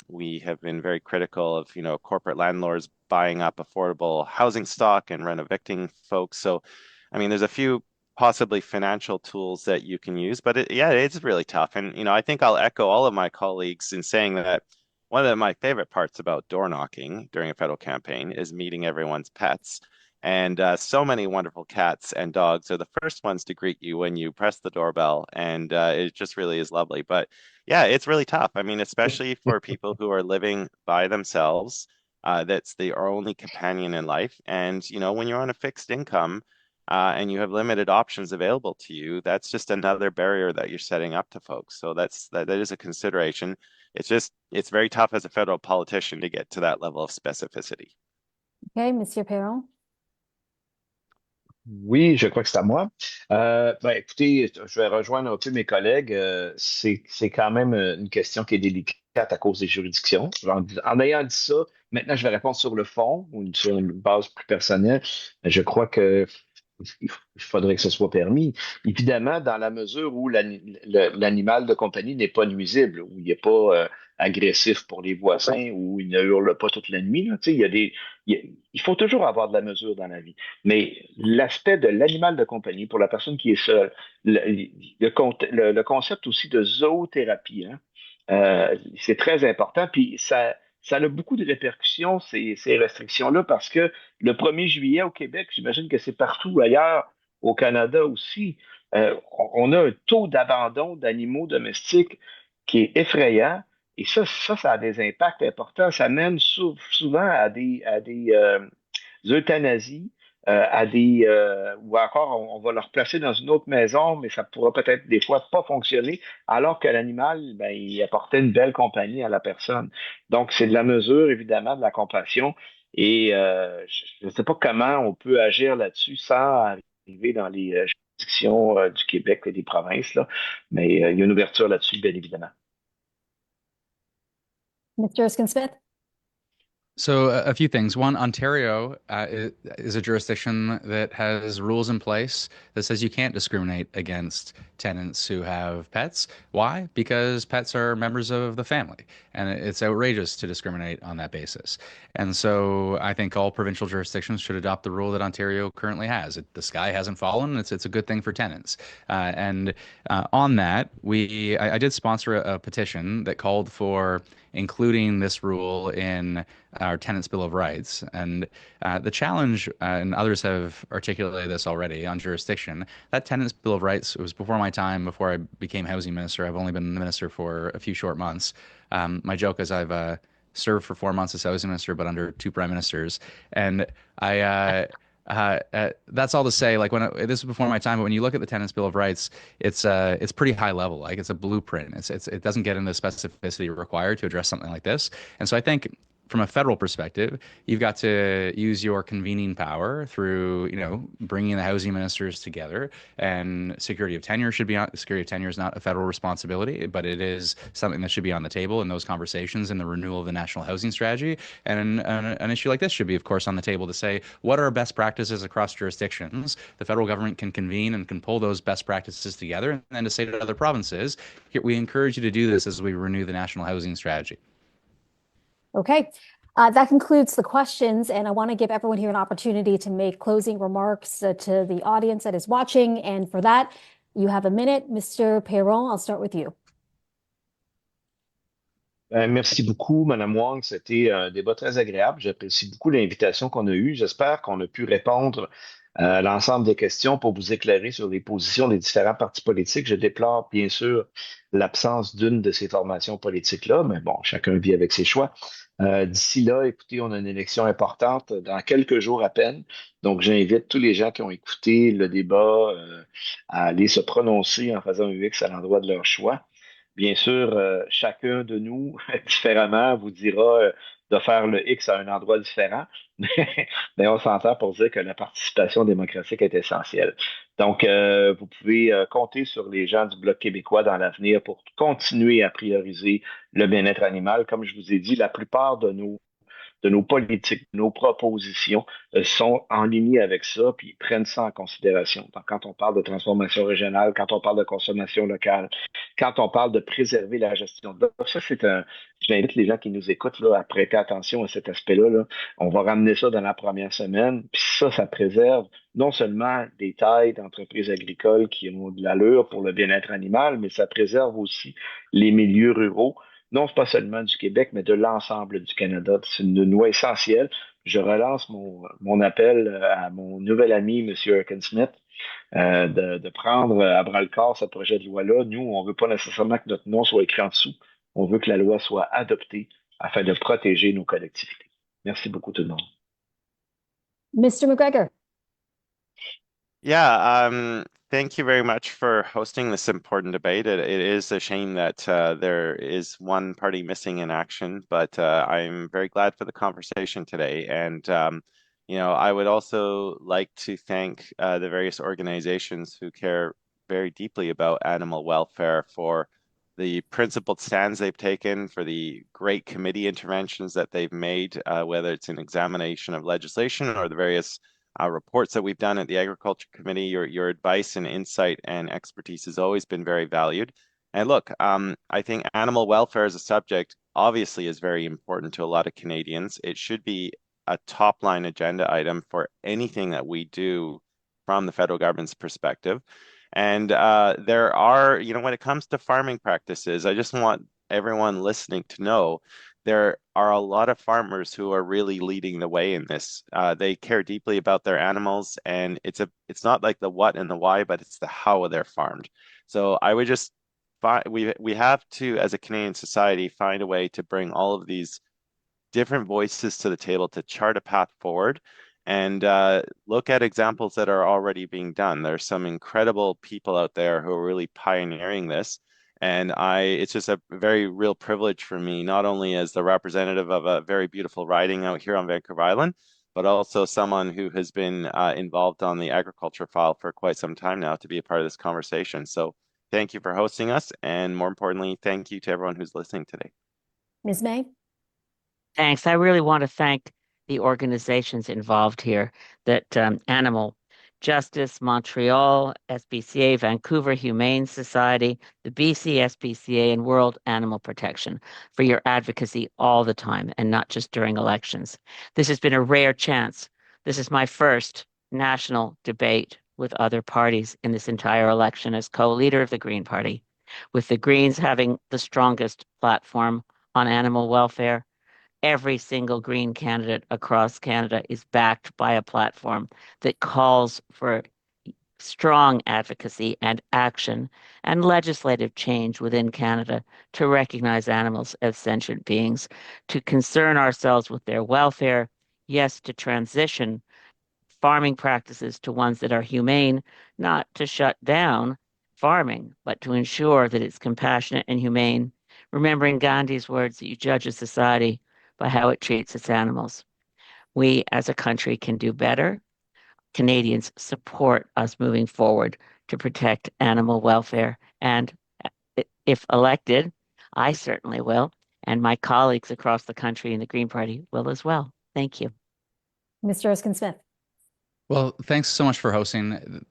We have been very critical of, corporate landlords buying up affordable housing stock and rent evicting folks. So, there's a few possibly financial tools that you can use, but it's really tough. And, I think I'll echo all of my colleagues in saying that one of my favorite parts about door knocking during a federal campaign is meeting everyone's pets. And so many wonderful cats and dogs are the first ones to greet you when you press the doorbell. And it just really is lovely. But yeah, it's really tough. Especially for people who are living by themselves, that's their only companion in life. And, when you're on a fixed income and you have limited options available to you, that's just another barrier that you're setting up to folks. So that is a consideration. It's very tough as a federal politician to get to that level of specificity. Okay, Monsieur Perron. Oui, je crois que c'est à moi. Écoutez, je vais rejoindre un peu mes collègues. C'est quand même une question qui est délicate à cause des juridictions. En ayant dit ça, maintenant je vais répondre sur le fond ou sur une base plus personnelle. Je crois que il faudrait que ce soit permis. Évidemment, dans la mesure où l'animal de compagnie n'est pas nuisible, où il n'est pas agressif pour les voisins, où il ne hurle pas toute la nuit. Là. Tu sais, il faut toujours avoir de la mesure dans la vie. Mais l'aspect de l'animal de compagnie, pour la personne qui est seule, le concept aussi de zoothérapie, hein, c'est très important. Puis ça a beaucoup de répercussions, ces restrictions-là, parce que le 1er juillet au Québec, j'imagine que c'est partout ailleurs, au Canada aussi, on a un taux d'abandon d'animaux domestiques qui est effrayant. Et ça a des impacts importants. Ça mène souvent à des euthanasies, ou encore on va le replacer dans une autre maison, mais ça pourra peut-être des fois pas fonctionner, alors que l'animal, ben, il apportait une belle compagnie à la personne. Donc, c'est de la mesure, évidemment, de la compassion. Et je ne sais pas comment on peut agir là-dessus sans arriver dans les juridictions du Québec et des provinces, là. Mais il y a une ouverture là-dessus, bien évidemment. Mr. Erskine-Smith? So a few things. One, Ontario is a jurisdiction that has rules in place that says you can't discriminate against tenants who have pets. Why? Because pets are members of the family, and it's outrageous to discriminate on that basis. And so I think all provincial jurisdictions should adopt the rule that Ontario currently has. The sky hasn't fallen. It's a good thing for tenants. And on that, I did sponsor a petition that called for including this rule in our Tenants' Bill of Rights. And the challenge, and others have articulated this already on jurisdiction, that Tenants' Bill of Rights was before my time, before I became housing minister. I've only been the minister for a few short months. My joke is I've served for 4 months as housing minister, but under 2 prime ministers. And that's all to say, like this is before my time, but when you look at the Tenants' Bill of Rights, it's pretty high level. Like it's a blueprint. It doesn't get into the specificity required to address something like this. And so I think from a federal perspective, you've got to use your convening power through, bringing the housing ministers together. And security of tenure is not a federal responsibility, but it is something that should be on the table in those conversations in the renewal of the national housing strategy. And an issue like this should be, of course, on the table to say, what are best practices across jurisdictions? The federal government can convene and can pull those best practices together, and then to say to other provinces, we encourage you to do this as we renew the national housing strategy. Okay. That concludes the questions, and I want to give everyone here an opportunity to make closing remarks to the audience that is watching. And for that, you have a minute. Mr. Perron, I'll start with you. Merci beaucoup, Madame Wong. C'était un débat très agréable. J'apprécie beaucoup l'invitation qu'on a eue. J'espère qu'on a pu répondre à l'ensemble des questions pour vous éclairer sur les positions des différents partis politiques. Je déplore bien sûr l'absence d'une de ces formations politiques-là, mais bon, chacun vit avec ses choix. D'ici là, écoutez, on a une élection importante dans quelques jours à peine. Donc, j'invite tous les gens qui ont écouté le débat à aller se prononcer en faisant un X à l'endroit de leur choix. Bien sûr, chacun de nous, différemment, vous dira de faire le X à un endroit différent, mais on s'entend pour dire que la participation démocratique est essentielle. Donc, vous pouvez compter sur les gens du Bloc québécois dans l'avenir pour continuer à prioriser le bien-être animal. Comme je vous ai dit, la plupart de nos politiques, de nos propositions sont en ligne avec ça, puis ils prennent ça en considération. Donc, quand on parle de transformation régionale, quand on parle de consommation locale, quand on parle de préserver la gestion de l'eau, ça, j'invite les gens qui nous écoutent là, à prêter attention à cet aspect-là. Là. On va ramener ça dans la première semaine, puis ça préserve non seulement des tailles d'entreprises agricoles qui ont de l'allure pour le bien-être animal, mais ça préserve aussi les milieux ruraux, non pas seulement du Québec, mais de l'ensemble du Canada. C'est une loi essentielle. Je relance mon appel à mon nouvel ami, M. Erskine-Smith, de prendre à bras-le-corps ce projet de loi-là. Nous, on ne veut pas nécessairement que notre nom soit écrit en dessous. On veut que la loi soit adoptée afin de protéger nos collectivités. Merci beaucoup tout le monde. Mr. McGregor. Yeah, thank you very much for hosting this important debate. It is a shame that there is one party missing in action, but I'm very glad for the conversation today. And, I would also like to thank the various organizations who care very deeply about animal welfare for the principled stands they've taken, for the great committee interventions that they've made, whether it's an examination of legislation or the various reports that we've done at the Agriculture Committee. Your advice and insight and expertise has always been very valued. And look, I think animal welfare as a subject obviously is very important to a lot of Canadians. It should be a top line agenda item for anything that we do from the federal government's perspective. And there are, when it comes to farming practices, I just want everyone listening to know there are a lot of farmers who are really leading the way in this. They care deeply about their animals, and it's not like the what and the why, but it's the how they're farmed. So I would just we have to, as a Canadian society, find a way to bring all of these different voices to the table to chart a path forward and look at examples that are already being done. There's some incredible people out there who are really pioneering this. And it's just a very real privilege for me, not only as the representative of a very beautiful riding out here on Vancouver Island, but also someone who has been involved on the agriculture file for quite some time now to be a part of this conversation. So thank you for hosting us. And more importantly, thank you to everyone who's listening today. Ms. May? Thanks. I really want to thank the organizations involved here, that Animal Justice, Montreal SPCA, Vancouver Humane Society, the BC SPCA, and World Animal Protection for your advocacy all the time and not just during elections. This has been a rare chance. This is my first national debate with other parties in this entire election as co-leader of the Green Party, with the Greens having the strongest platform on animal welfare. Every single Green candidate across Canada is backed by a platform that calls for strong advocacy and action and legislative change within Canada to recognize animals as sentient beings, to concern ourselves with their welfare, yes, to transition farming practices to ones that are humane, not to shut down farming, but to ensure that it's compassionate and humane, remembering Gandhi's words that you judge a society by how it treats its animals. We as a country can do better. Canadians support us moving forward to protect animal welfare. And if elected, I certainly will. And my colleagues across the country in the Green Party will as well. Thank you. Mr. Erskine-Smith? Well, thanks so much for hosting.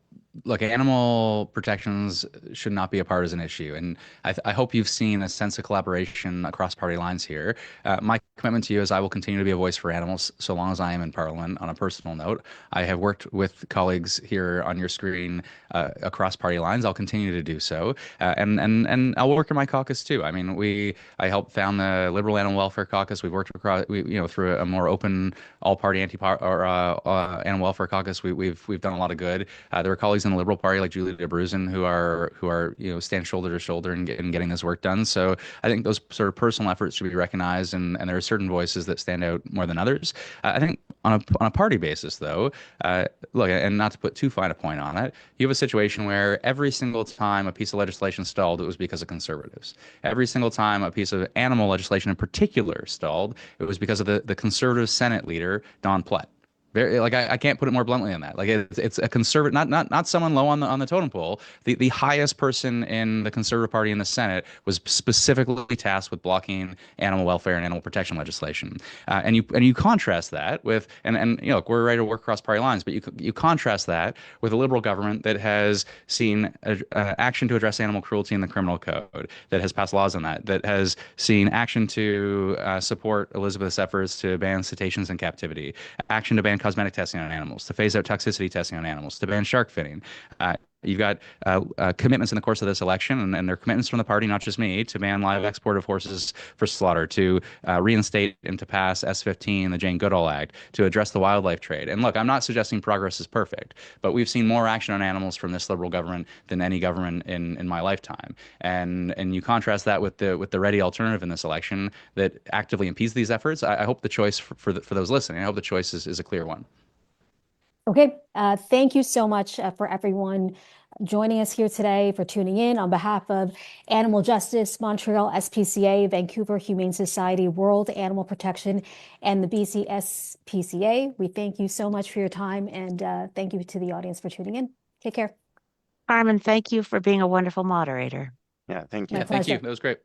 Look, animal protections should not be a partisan issue, and I hope you've seen a sense of collaboration across party lines here. My commitment to you is I will continue to be a voice for animals so long as I am in Parliament. On a personal note, I have worked with colleagues here on your screen across party lines. I'll continue to do so, and I'll work in my caucus too. I mean, I helped found the Liberal Animal Welfare Caucus. We've worked across, through a more open, all-party animal welfare caucus. We've done a lot of good. There are colleagues in the Liberal Party like Julie DeBruzen who are stand shoulder to shoulder in getting this work done. So I think those sort of personal efforts should be recognized, and there are certain voices that stand out more than others. I think on a party basis, though, look, and not to put too fine a point on it, you have a situation where every single time a piece of legislation stalled, it was because of Conservatives. Every single time a piece of animal legislation in particular stalled, it was because of the Conservative Senate leader, Don Plett. Very, like I can't put it more bluntly than that. Like it's a conservative, not someone low on the totem pole. The highest person in the Conservative Party in the Senate was specifically tasked with blocking animal welfare and animal protection legislation. And you contrast that with look, we're ready to work across party lines, but you contrast that with a Liberal government that has seen action to address animal cruelty in the criminal code, that has passed laws on that has seen action to support Elizabeth's efforts to ban cetaceans in captivity, action to ban cosmetic testing on animals, to phase out toxicity testing on animals, to ban shark finning. You've got commitments in the course of this election, and they're commitments from the party, not just me, to ban live export of horses for slaughter, to reinstate and to pass S15, the Jane Goodall Act, to address the wildlife trade. And look, I'm not suggesting progress is perfect, but we've seen more action on animals from this Liberal government than any government in my lifetime. And you contrast that with the ready alternative in this election that actively impedes these efforts. I hope the choice for those listening, I hope the choice is a clear one. Okay, thank you so much for everyone joining us here today, for tuning in. On behalf of Animal Justice, Montreal SPCA, Vancouver Humane Society, World Animal Protection, and the BC SPCA, we thank you so much for your time, and thank you to the audience for tuning in. Take care. Carmen, thank you for being a wonderful moderator. Yeah, thank you. Yeah, thank you. That was great.